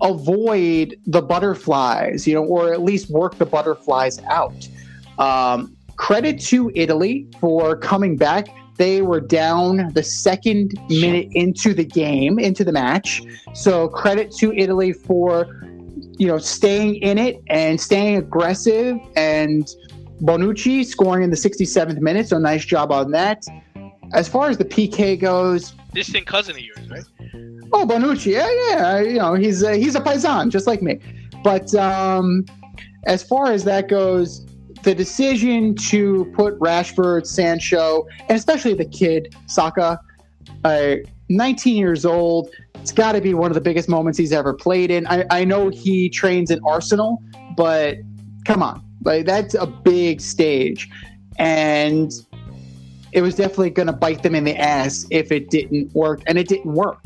avoid the butterflies, or at least work the butterflies out. Credit to Italy for coming back. They were down the second minute into the game, into the match. So credit to Italy for, staying in it and staying aggressive, and Bonucci scoring in the 67th minute. So nice job on that. As far as the PK goes, distant cousin of yours, right? Oh, Bonucci, yeah. He's a paisan, just like me. But as far as that goes, the decision to put Rashford, Sancho, and especially the kid, Saka, 19 years old, it's got to be one of the biggest moments he's ever played in. I know he trains in Arsenal, but come on. That's a big stage. And it was definitely going to bite them in the ass if it didn't work, and it didn't work.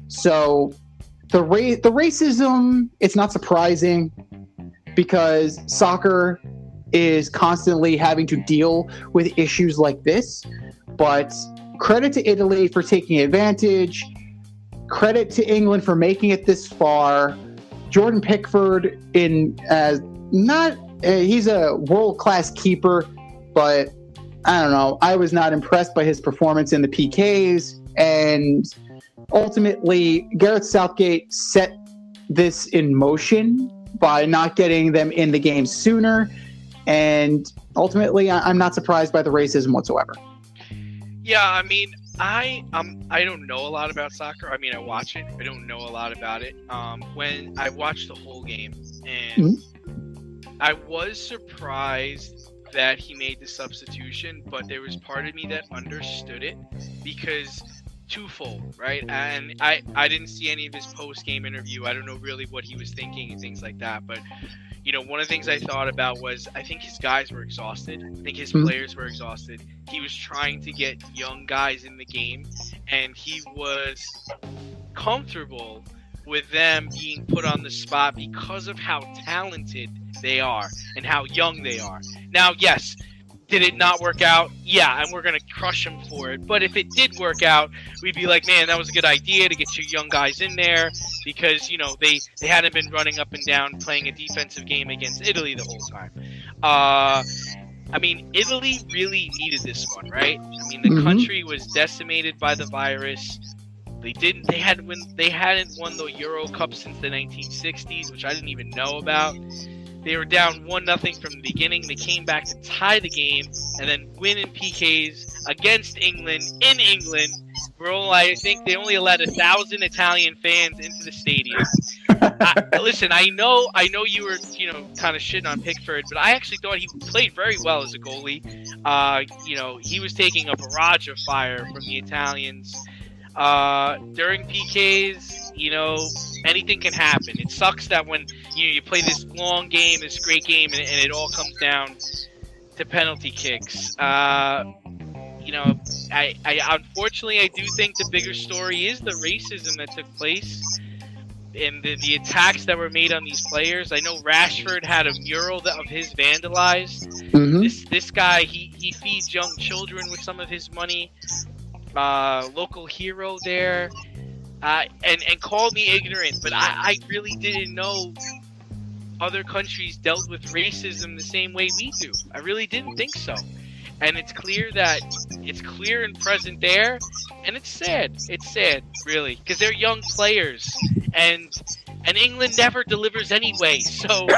So the racism, it's not surprising because soccer is constantly having to deal with issues like this. But credit to Italy for taking advantage. Credit to England for making it this far. Jordan Pickford he's a world-class keeper, but I don't know. I was not impressed by his performance in the PKs, and ultimately, Gareth Southgate set this in motion by not getting them in the game sooner. And ultimately, I'm not surprised by the racism whatsoever. Yeah, I mean, I don't know a lot about soccer. I mean, I watch it. I don't know a lot about it. When I watched the whole game, and I was surprised that he made the substitution, but there was part of me that understood it because twofold, right? And I didn't see any of his post-game interview. I don't know really what he was thinking and things like that. But, one of the things I thought about was I think his guys were exhausted. I think his players were exhausted. He was trying to get young guys in the game, and he was comfortable with them being put on the spot because of how talented they are and how young they are. Now, yes, did it not work out? Yeah, and we're going to crush them for it. But if it did work out, we'd be like, man, that was a good idea to get your young guys in there because, they hadn't been running up and down playing a defensive game against Italy the whole time. I mean, Italy really needed this one, right? I mean, the country was decimated by the virus. They hadn't won the Euro Cup since the 1960s, which I didn't even know about. They were down 1-0 from the beginning. They came back to tie the game and then win in PKs against England in England. I think they only allowed 1,000 Italian fans into the stadium. Listen, I know you were kind of shitting on Pickford, but I actually thought he played very well as a goalie. He was taking a barrage of fire from the Italians. During PKs, anything can happen. It sucks that when you play this long game, this great game, and it all comes down to penalty kicks. I unfortunately I do think the bigger story is the racism that took place and the attacks that were made on these players. I know Rashford had a mural of his vandalized. Mm-hmm. This guy, he feeds young children with some of his money. Local hero there. And called me ignorant, but I really didn't know other countries dealt with racism the same way we do. I really didn't think so. And it's clear and present there, and it's sad. It's sad, really, because they're young players, and England never delivers anyway. So,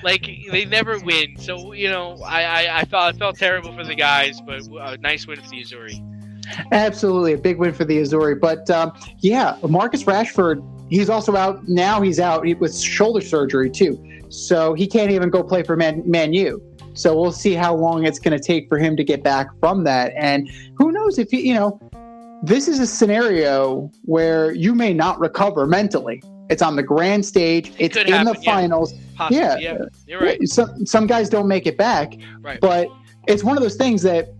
they never win. So, I felt terrible for the guys, but a nice win for the Azzurri. Absolutely, a big win for the Azzurri. But Marcus Rashford, he's also out now. He's out with shoulder surgery too, so he can't even go play for Man U. So we'll see how long it's going to take for him to get back from that. And who knows if this is a scenario where you may not recover mentally. It's on the grand stage. It's in the finals. Possibly, yeah, you're right. Some guys don't make it back, right? But it's one of those things that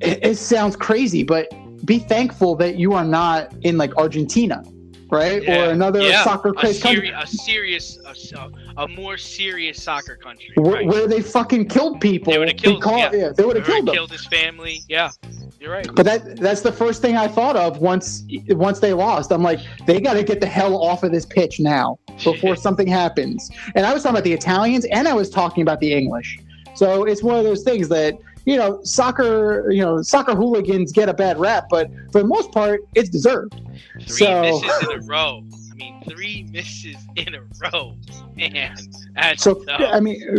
it sounds crazy, but be thankful that you are not in like Argentina, right? Yeah. Or another soccer country. A more serious soccer country. Where they fucking killed people. They would have killed him. They would have killed him. Killed his family. Yeah, you're right. But that's the first thing I thought of once they lost. I'm like, they got to get the hell off of this pitch now before something happens. And I was talking about the Italians, and I was talking about the English. So it's one of those things that, soccer hooligans get a bad rap, but for the most part, it's deserved. Three misses in a row. Three misses in a row. Man,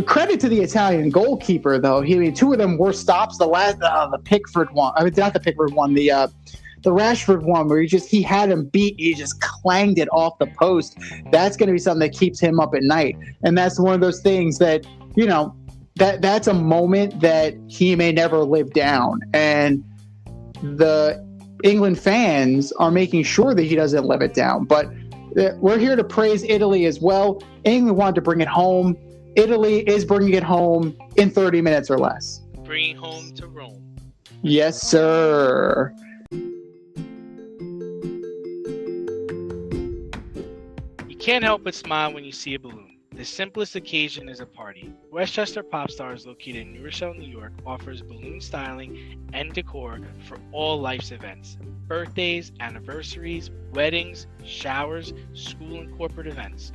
credit to the Italian goalkeeper, though. Two of them were stops. The Pickford one. Not the Pickford one. The Rashford one, where he had him beat. He just clanged it off the post. That's going to be something that keeps him up at night. And that's one of those things that, that's a moment that he may never live down. And the England fans are making sure that he doesn't live it down. But we're here to praise Italy as well. England wanted to bring it home. Italy is bringing it home in 30 minutes or less. Bringing home to Rome. Yes, sir. You can't help but smile when you see a balloon. The simplest occasion is a party. Westchester Pop Stars, located in New Rochelle, New York, offers balloon styling and decor for all life's events. Birthdays, anniversaries, weddings, showers, school and corporate events,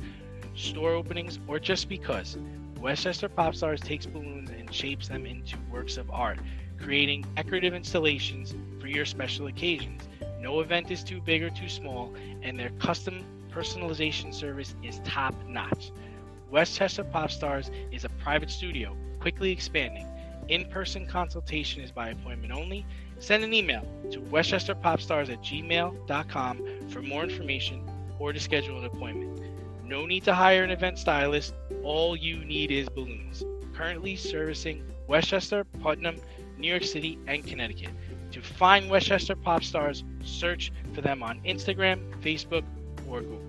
store openings, or just because. Westchester Pop Stars takes balloons and shapes them into works of art, creating decorative installations for your special occasions. No event is too big or too small, and their custom personalization service is top-notch. Westchester Pop Stars is a private studio, quickly expanding. In-person consultation is by appointment only. Send an email to westchesterpopstars@gmail.com for more information or to schedule an appointment. No need to hire an event stylist. All you need is balloons. Currently servicing Westchester, Putnam, New York City, and Connecticut. To find Westchester Pop Stars, search for them on Instagram, Facebook, or Google.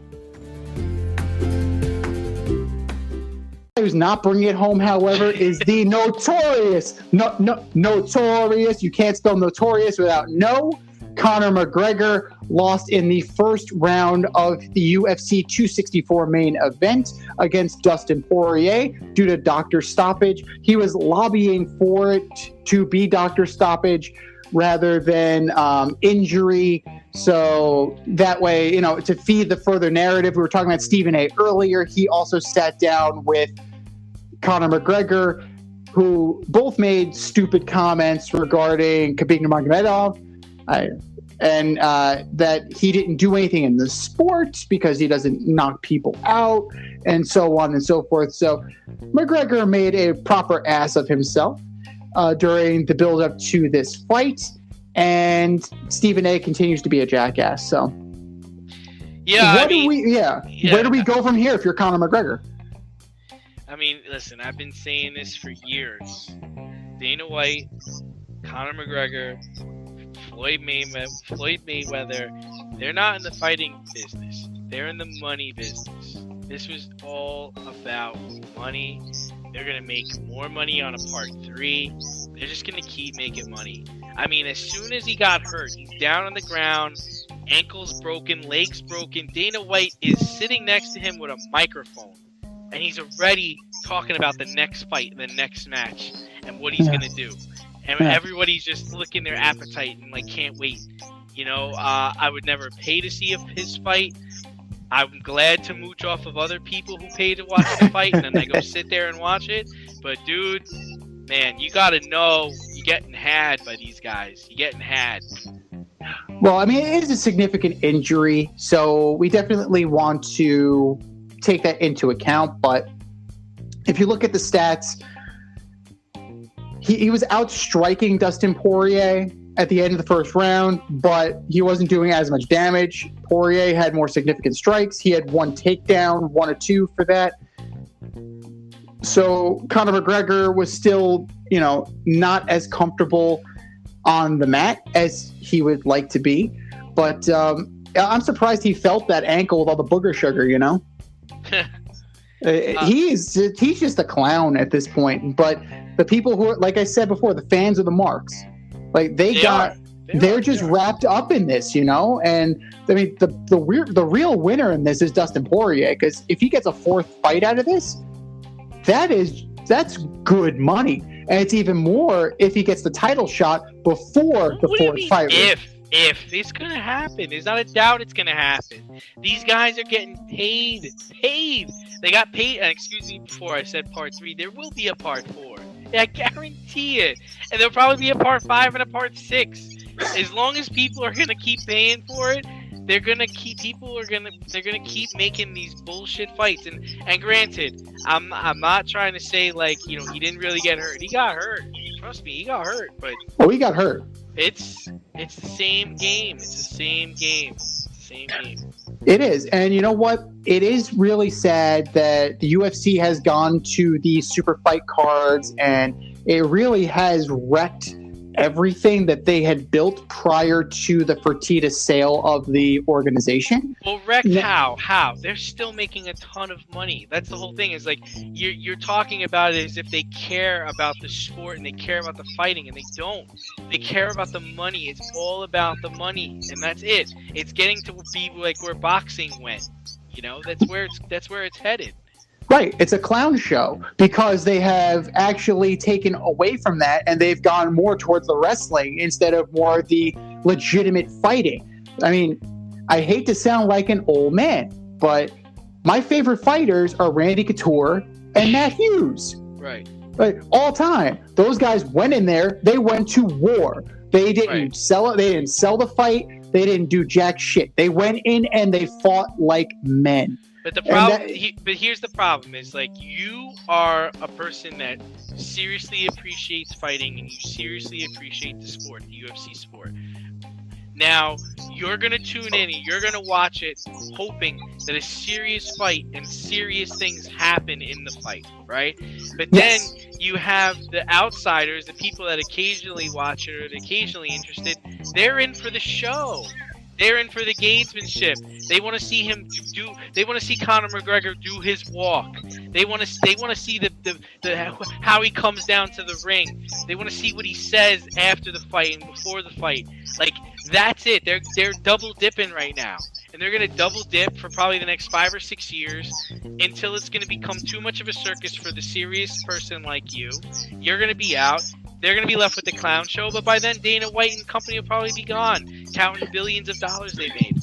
Who's not bringing it home, however, is the notorious, you can't spell notorious without Conor McGregor lost in the first round of the UFC 264 main event against Dustin Poirier due to doctor stoppage. He was lobbying for it to be doctor stoppage rather than injury. So that way, to feed the further narrative, we were talking about Stephen A. earlier. He also sat down with Conor McGregor, who both made stupid comments regarding Khabib Nurmagomedov, and that he didn't do anything in the sport because he doesn't knock people out, and so on and so forth. So McGregor made a proper ass of himself during the build-up to this fight, and Stephen A. continues to be a jackass. So, where do we go from here if you're Conor McGregor? Listen, I've been saying this for years. Dana White, Conor McGregor, Floyd Mayweather, they're not in the fighting business. They're in the money business. This was all about money. They're going to make more money on a part 3. They're just going to keep making money. I mean, as soon as he got hurt, he's down on the ground, ankles broken, legs broken. Dana White is sitting next to him with a microphone, and he's already talking about the next fight, the next match, and what he's going to do. And everybody's just licking their appetite and, like, can't wait. You know, I would never pay to see his fight. I'm glad to mooch off of other people who pay to watch the fight, and then I go sit there and watch it. But, dude, man, you got to know you're getting had by these guys. You're getting had. Well, I mean, it is a significant injury, so we definitely want to take that into account. But if you look at the stats, he was outstriking Dustin Poirier at the end of the first round, but he wasn't doing as much damage. Poirier had more significant strikes. He had 1 takedown, 1 or 2 for that. So Conor McGregor was still, you know, not as comfortable on the mat as he would like to be. But I'm surprised he felt that ankle with all the booger sugar, you know? He's just a clown at this point. But the people who are, like I said before, the fans of the marks, like they're just wrapped up in this, you know. And I mean, the real winner in this is Dustin Poirier, because if he gets a 4th fight out of this, that's good money, and it's even more if he gets the title shot before the 4th fight. If it's gonna happen, there's not a doubt it's gonna happen. These guys are getting paid. They got paid. Excuse me, before I said part 3, there will be a part 4. I guarantee it. And there'll probably be a part 5 and a part 6. As long as people are gonna keep paying for it, they're gonna keep keep making these bullshit fights. And granted, I'm not trying to say, like, you know, he didn't really get hurt. He got hurt. Trust me, he got hurt. But he got hurt. It's the same game. It is. And you know what? It is really sad that the UFC has gone to these super fight cards, and it really has wrecked everything that they had built prior to the Fertitta sale of the organization. Well, wrecked how? They're still making a ton of money. That's the whole thing. Is like you're talking about it as if they care about the sport and they care about the fighting, and they don't. They care about the money. It's all about the money, and that's it. It's getting to be like where boxing went. You know, that's where it's headed. Right. It's a clown show, because they have actually taken away from that, and they've gone more towards the wrestling instead of more the legitimate fighting. I mean, I hate to sound like an old man, but my favorite fighters are Randy Couture and Matt Hughes. Right. Like, all time. Those guys went in there. They went to war. They didn't sell it. They didn't sell the fight. They didn't do jack shit. They went in and they fought like men. But the problem, but here's the problem: is like you are a person that seriously appreciates fighting and you seriously appreciate the sport, the UFC sport. Now you're gonna tune in and you're gonna watch it, hoping that a serious fight and serious things happen in the fight, right? But then you have the outsiders, the people that occasionally watch it or are occasionally interested. They're in for the show. They're in for the gamesmanship. They want to see him do. They want to see Conor McGregor do his walk. They want to see the how he comes down to the ring. They want to see what he says after the fight and before the fight. Like, that's it. They're double dipping right now, and they're gonna double dip for probably the next 5 or 6 years until it's gonna become too much of a circus for the serious person like you. You're gonna be out. They're going to be left with the clown show, but by then Dana White and company will probably be gone, counting billions of dollars they made.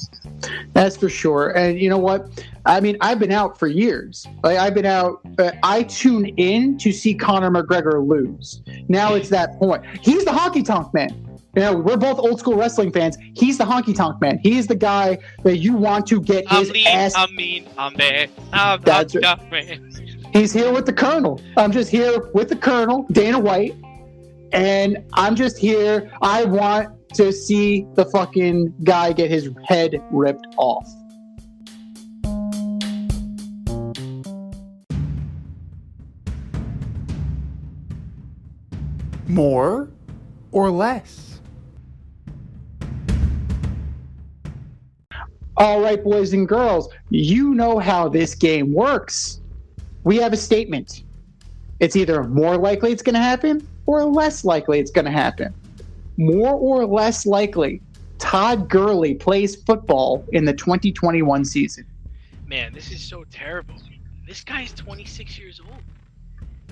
That's for sure. And you know what? I mean, I've been out for years. Like, I've been out. I tune in to see Conor McGregor lose. Now it's that point. He's the honky tonk man. You know, we're both old school wrestling fans. He's the honky tonk man. He's the guy that you want to get his ass. I'm there. That's right. He's here with the Colonel. I'm just here with the Colonel, Dana White. And I'm just here. I want to see the fucking guy get his head ripped off. More or less? All right, boys and girls, you know how this game works. We have a statement. It's either more likely it's going to happen or less likely it's going to happen. More or less likely, Todd Gurley plays football in the 2021 season. Man, this is so terrible. This guy's 26 years old.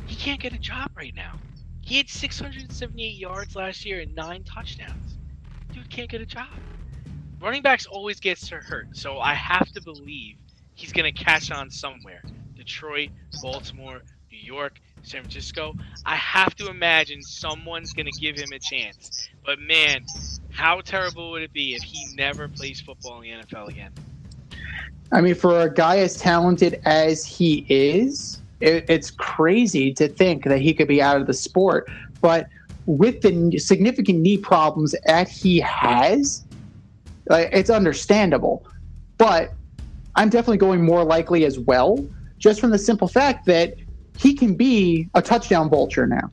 He can't get a job right now. He had 678 yards last year and 9 touchdowns. Dude can't get a job. Running backs always get hurt, so I have to believe he's going to catch on somewhere. Detroit, Baltimore, New York, San Francisco. I have to imagine someone's going to give him a chance. But man, how terrible would it be if he never plays football in the NFL again? I mean, for a guy as talented as he is, it's crazy to think that he could be out of the sport. But with the significant knee problems that he has, it's understandable. But I'm definitely going more likely as well, just from the simple fact that he can be a touchdown vulture now,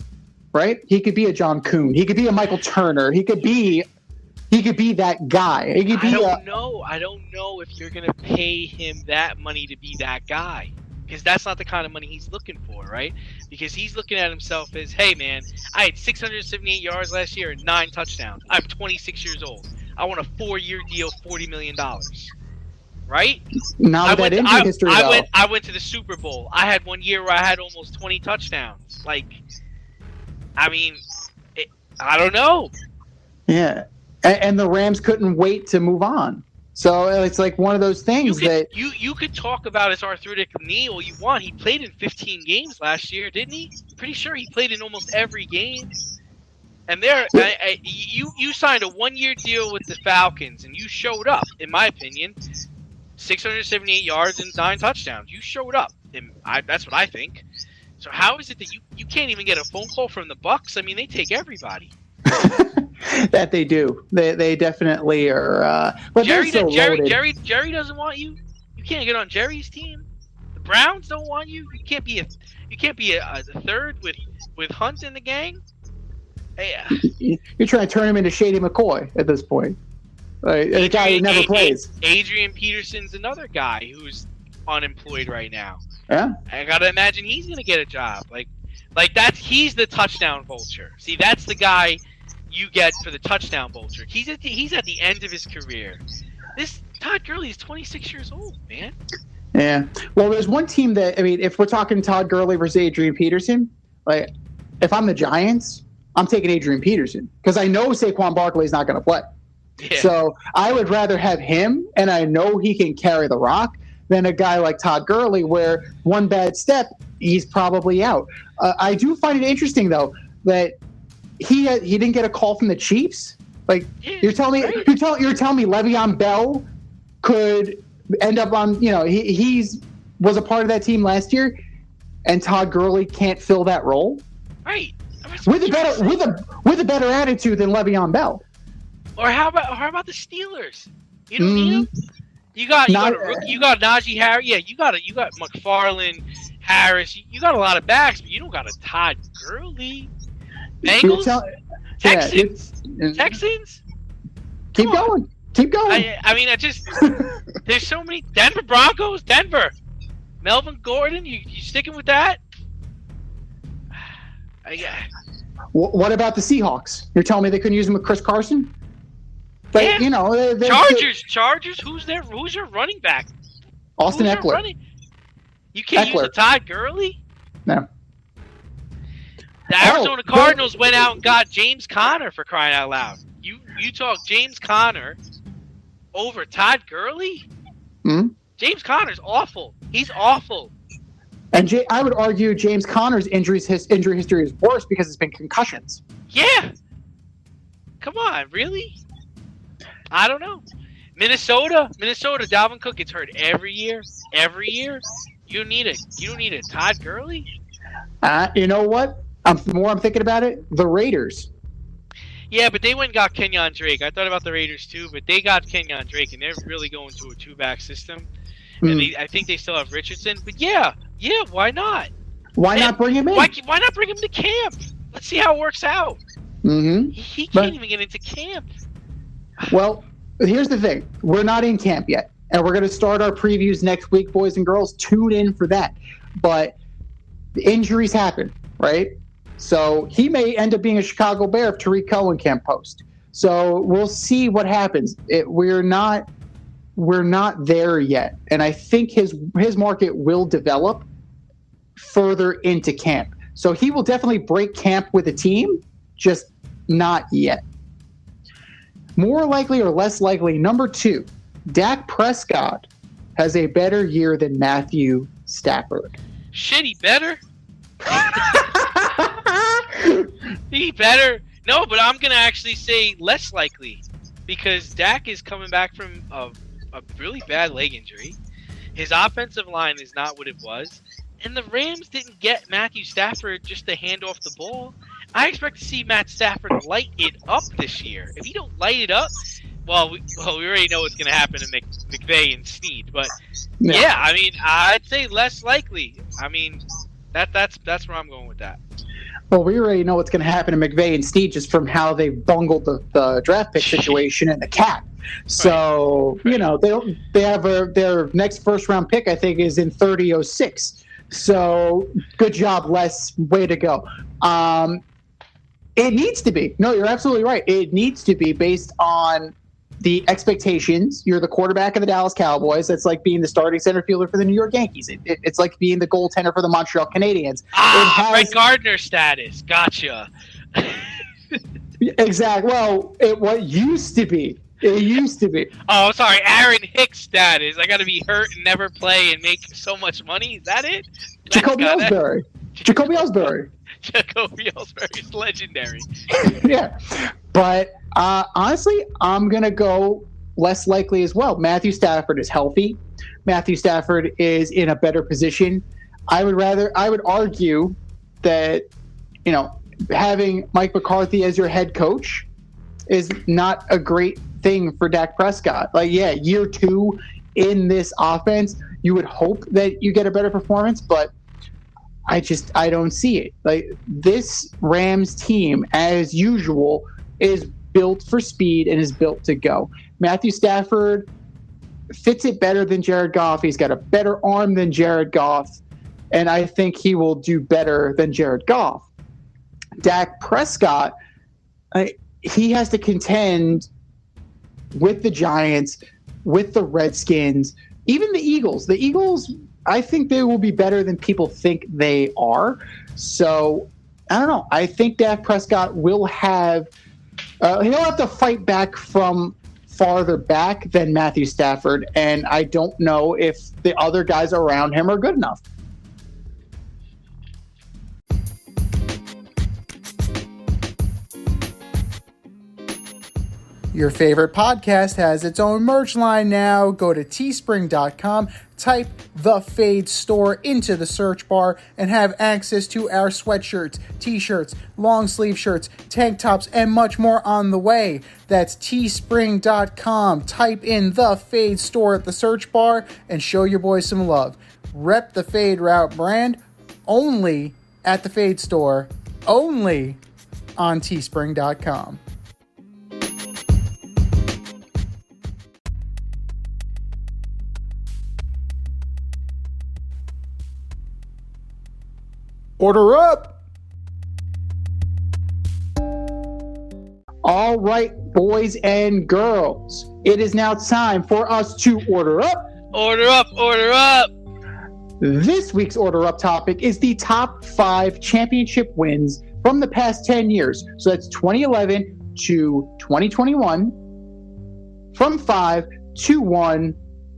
right? He could be a John Kuhn. He could be a Michael Turner. He could be that guy. He could be I don't know if you're going to pay him that money to be that guy. Because that's not the kind of money he's looking for, right? Because he's looking at himself as, hey, man, I had 678 yards last year and 9 touchdowns. I'm 26 years old. I want a 4-year deal, $40 million. Right? Now that injury history, I went to the Super Bowl. I had one year where I had almost 20 touchdowns. I don't know. Yeah. And the Rams couldn't wait to move on. So it's like one of those things you could talk about his arthritic knee all you want. He played in 15 games last year, didn't he? Pretty sure he played in almost every game. And you signed a 1-year deal with the Falcons, and you showed up, in my opinion, 678 yards and 9 touchdowns. You showed up. That's what I think. So how is it that you can't even get a phone call from the Bucs? I mean, they take everybody. That they do. They definitely are. But Jerry doesn't want you. You can't get on Jerry's team. The Browns don't want you. You can't be a third with Hunt in the gang. Hey, you're trying to turn him into Shady McCoy at this point. A guy who never plays. Adrian Peterson's another guy who's unemployed right now. Yeah. I gotta imagine he's gonna get a job. He's the touchdown vulture. See, that's the guy you get for the touchdown vulture. He's at the end of his career. This Todd Gurley is 26 years old, man. Yeah. Well, there's one team that, I mean, if we're talking Todd Gurley versus Adrian Peterson, if I'm the Giants, I'm taking Adrian Peterson because I know Saquon Barkley is not going to play. Yeah. So I would rather have him, and I know he can carry the rock, than a guy like Todd Gurley where one bad step, he's probably out. I do find it interesting, though, that he didn't get a call from the Chiefs. You're telling me Le'Veon Bell could end up on, he's was a part of that team last year, and Todd Gurley can't fill that role, right? With a better attitude than Le'Veon Bell. Or how about the Steelers? You don't need them. You got Najee Harris. Yeah, you got McFarland, Harris. You got a lot of backs, but you don't got a Todd Gurley. Bengals, Texans. Keep going. I mean, there's so many. Denver Broncos, Melvin Gordon. You sticking with that? What about the Seahawks? You're telling me they couldn't use him with Chris Carson? But, Chargers. Who's your running back? Austin Eckler. You can't use a Todd Gurley? No. The Arizona Cardinals went out and got James Conner, for crying out loud. You talk James Conner over Todd Gurley? Mm-hmm. James Conner's awful. He's awful. And I would argue James Conner's injury history is worse because it's been concussions. Yeah. Come on, really? I don't know. Minnesota, Dalvin Cook gets hurt every year. You don't need a Todd Gurley? You know what? I'm thinking about it, the Raiders. Yeah, but they went and got Kenyon Drake. I thought about the Raiders too, but they got Kenyon Drake, and they're really going to a 2-back system. And I think they still have Richardson. But yeah, why not? Why not bring him in? Why not bring him to camp? Let's see how it works out. Mm-hmm. He can't even get into camp. Well, here's the thing. We're not in camp yet. And we're going to start our previews next week, boys and girls. Tune in for that. But the injuries happen, right? So he may end up being a Chicago Bear if Tariq Cohen can't post. So we'll see what happens. We're not there yet. And I think his market will develop further into camp. So he will definitely break camp with a team, just not yet. More likely or less likely, number 2, Dak Prescott has a better year than Matthew Stafford. Shit, he better. He better. No, but I'm going to actually say less likely because Dak is coming back from a really bad leg injury. His offensive line is not what it was. And the Rams didn't get Matthew Stafford just to hand off the ball. I expect to see Matt Stafford light it up this year. If he don't light it up, well, we already know what's going to happen to McVay and Snead. But, yeah, I mean, I'd say less likely. I mean, that's where I'm going with that. Well, we already know what's going to happen to McVay and Snead just from how they bungled the draft pick situation and the cap. So, right. You know, they have their next first-round pick, I think, is in 30-06. So, good job, Les. Way to go. It needs to be. No, you're absolutely right. It needs to be based on the expectations. You're the quarterback of the Dallas Cowboys. That's like being the starting center fielder for the New York Yankees. It's like being the goaltender for the Montreal Canadiens. Brett Gardner status. Gotcha. Exactly. Well, what used to be. It used to be. Oh, sorry. Aaron Hicks status. I got to be hurt and never play and make so much money. Is that it? Jacoby Ellsbury. Jacoby Ellsbury is legendary. Yeah. But honestly, I'm going to go less likely as well. Matthew Stafford is healthy. Matthew Stafford is in a better position. I would argue that, you know, having Mike McCarthy as your head coach is not a great thing for Dak Prescott. Like, yeah, year 2 in this offense, you would hope that you get a better performance, but I don't see it. Like, this Rams team, as usual, is built for speed and is built to go. Matthew Stafford fits it better than Jared Goff. He's got a better arm than Jared Goff, and I think he will do better than Jared Goff. Dak Prescott, he has to contend with the Giants, with the Redskins, even the Eagles. The Eagles, I think they will be better than people think they are. So, I don't know. I think Dak Prescott will have he'll have to fight back from farther back than Matthew Stafford, and I don't know if the other guys around him are good enough. Your favorite podcast has its own merch line now. Go to teespring.com, type The Fade Store into the search bar, and have access to our sweatshirts, t-shirts, long sleeve shirts, tank tops, and much more on the way. That's teespring.com. Type in The Fade Store at the search bar and show your boys some love. Rep the Fade Route brand only at the Fade Store, only on teespring.com. Order up! All right, boys and girls, it is now time for us to order up. Order up, order up! This week's order up topic is the top 5 championship wins from the past 10 years. So that's 2011 to 2021. From 5 to 1.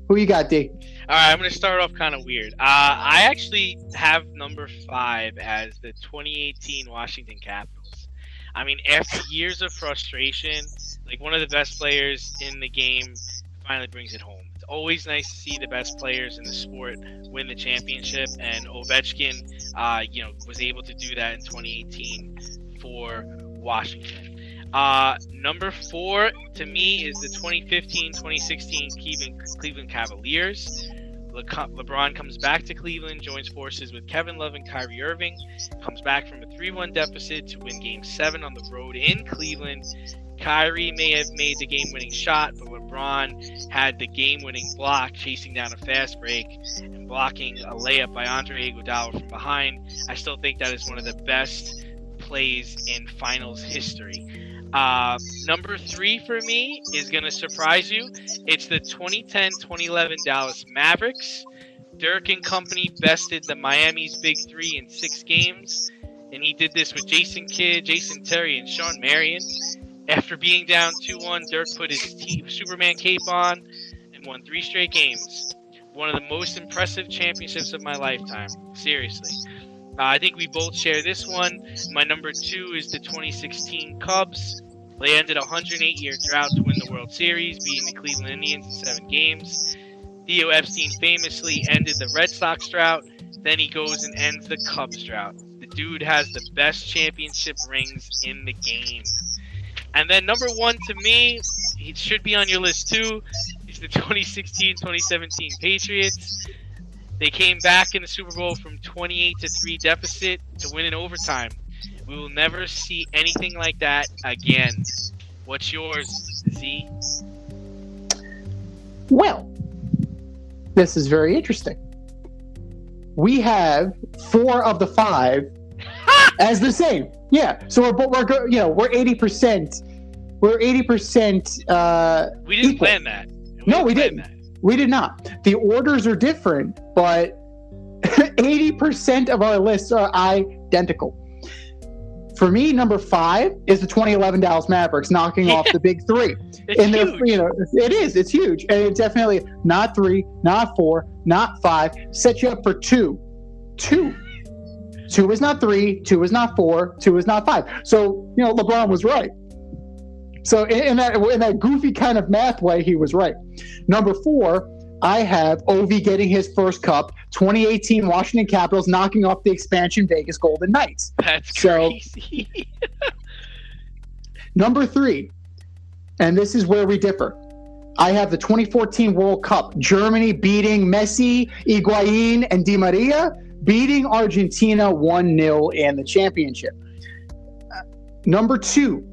Who you got, D? All right, I'm going to start off kind of weird. I actually have number 5 as the 2018 Washington Capitals. I mean, after years of frustration, like one of the best players in the game finally brings it home. It's always nice to see the best players in the sport win the championship, and Ovechkin, was able to do that in 2018 for Washington. Number 4 to me is the 2015-2016 Cleveland Cavaliers. LeBron comes back to Cleveland, joins forces with Kevin Love and Kyrie Irving, comes back from a 3-1 deficit to win Game 7 on the road in Cleveland, Kyrie may have made the game-winning shot, but LeBron had the game-winning block, chasing down a fast break and blocking a layup by Andre Iguodala from behind. I still think that is one of the best plays in finals history. Number 3 for me is going to surprise you. It's the 2010-2011 Dallas Mavericks. Dirk and company bested the Miami's Big Three in 6 games, and he did this with Jason Kidd, Jason Terry, and Shawn Marion. After being down 2-1, Dirk put his Superman cape on and won 3 straight games. One of the most impressive championships of my lifetime. Seriously. I think we both share this one. My number 2 is the 2016 Cubs. They ended a 108-year drought to win the World Series, beating the Cleveland Indians in 7 games. Theo Epstein famously ended the Red Sox drought. Then he goes and ends the Cubs drought. The dude has the best championship rings in the game. And then number 1 to me, he should be on your list too, is the 2016-2017 Patriots. They came back in the Super Bowl from 28-3 deficit to win in overtime. We will never see anything like that again. What's yours, Z? Well, this is very interesting. We have 4 of the 5 as the same. Yeah, so we're 80%. We're 80%. We didn't equal. plan that. We didn't. We did not. The orders are different, but 80% of our lists are identical. For me, number 5 is the 2011 Dallas Mavericks knocking off the Big Three. It's huge. It is. It's huge, and it's definitely not 3, not 4, not 5. Set you up for 2. 2 is not 3. 2 is not 4. 2 is not 5. So LeBron was right. So in that goofy kind of math way, he was right. Number 4, I have Ovi getting his first cup. 2018 Washington Capitals knocking off the expansion Vegas Golden Knights. That's crazy. Number 3, and this is where we differ. I have the 2014 World Cup. Germany beating Messi, Higuain, and Di Maria, beating Argentina 1-0 in the championship. Number 2,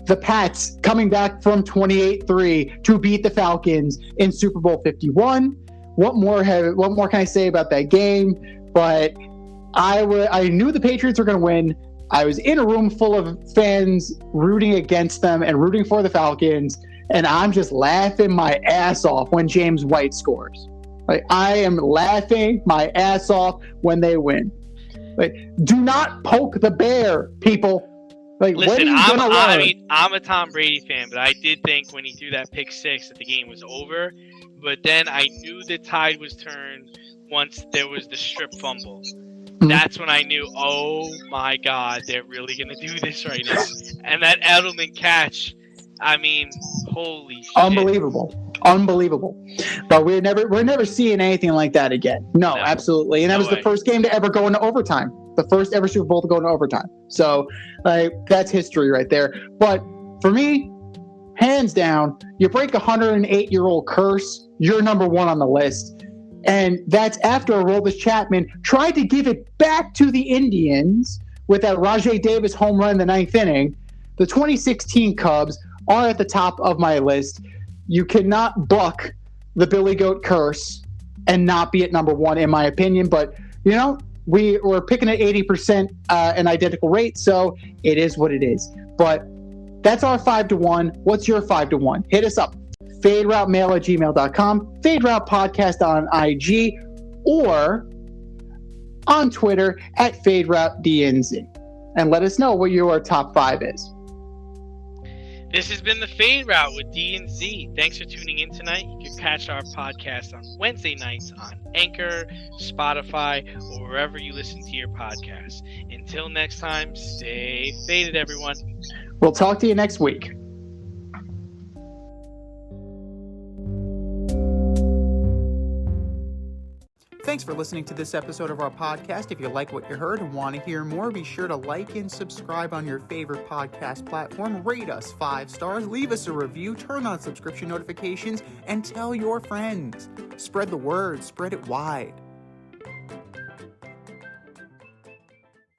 the Pats coming back from 28-3 to beat the Falcons in Super Bowl 51. What more can I say about that game? But I knew the Patriots were going to win. I was in a room full of fans rooting against them and rooting for the Falcons, and I'm just laughing my ass off when James White scores. Like, I am laughing my ass off when they win. Like, do not poke the bear, people. Like, listen, I'm a Tom Brady fan, but I did think when he threw that pick 6 that the game was over. But then I knew the tide was turned once there was the strip fumble. Mm-hmm. That's when I knew, oh my God, they're really going to do this right now. And that Edelman catch, I mean, holy shit. Unbelievable. But we're never seeing anything like that again. No, absolutely. And that was the first game to ever go into overtime. The first ever Super Bowl to go into overtime. So, that's history right there. But for me, hands down, you break a 108-year-old curse, you're number 1 on the list. And that's after Aroldis Chapman tried to give it back to the Indians with that Rajai Davis home run in the 9th inning. The 2016 Cubs are at the top of my list. You cannot buck the Billy Goat curse and not be at number 1, in my opinion. But, we're picking at 80% an identical rate, so it is what it is. But that's our 5-1. What's your 5-1? Hit us up. FadeRouteMail@gmail.com, FadeRoutePodcast on IG, or on Twitter at FadeRouteDNZ. And let us know what your top 5 is. This has been the Fade Route with D and Z. Thanks for tuning in tonight. You can catch our podcast on Wednesday nights on Anchor, Spotify, or wherever you listen to your podcasts. Until next time, stay faded, everyone. We'll talk to you next week. Thanks for listening to this episode of our podcast. If you like what you heard and want to hear more, be sure to like and subscribe on your favorite podcast platform. Rate us 5 stars, leave us a review, turn on subscription notifications, and tell your friends. Spread the word, spread it wide.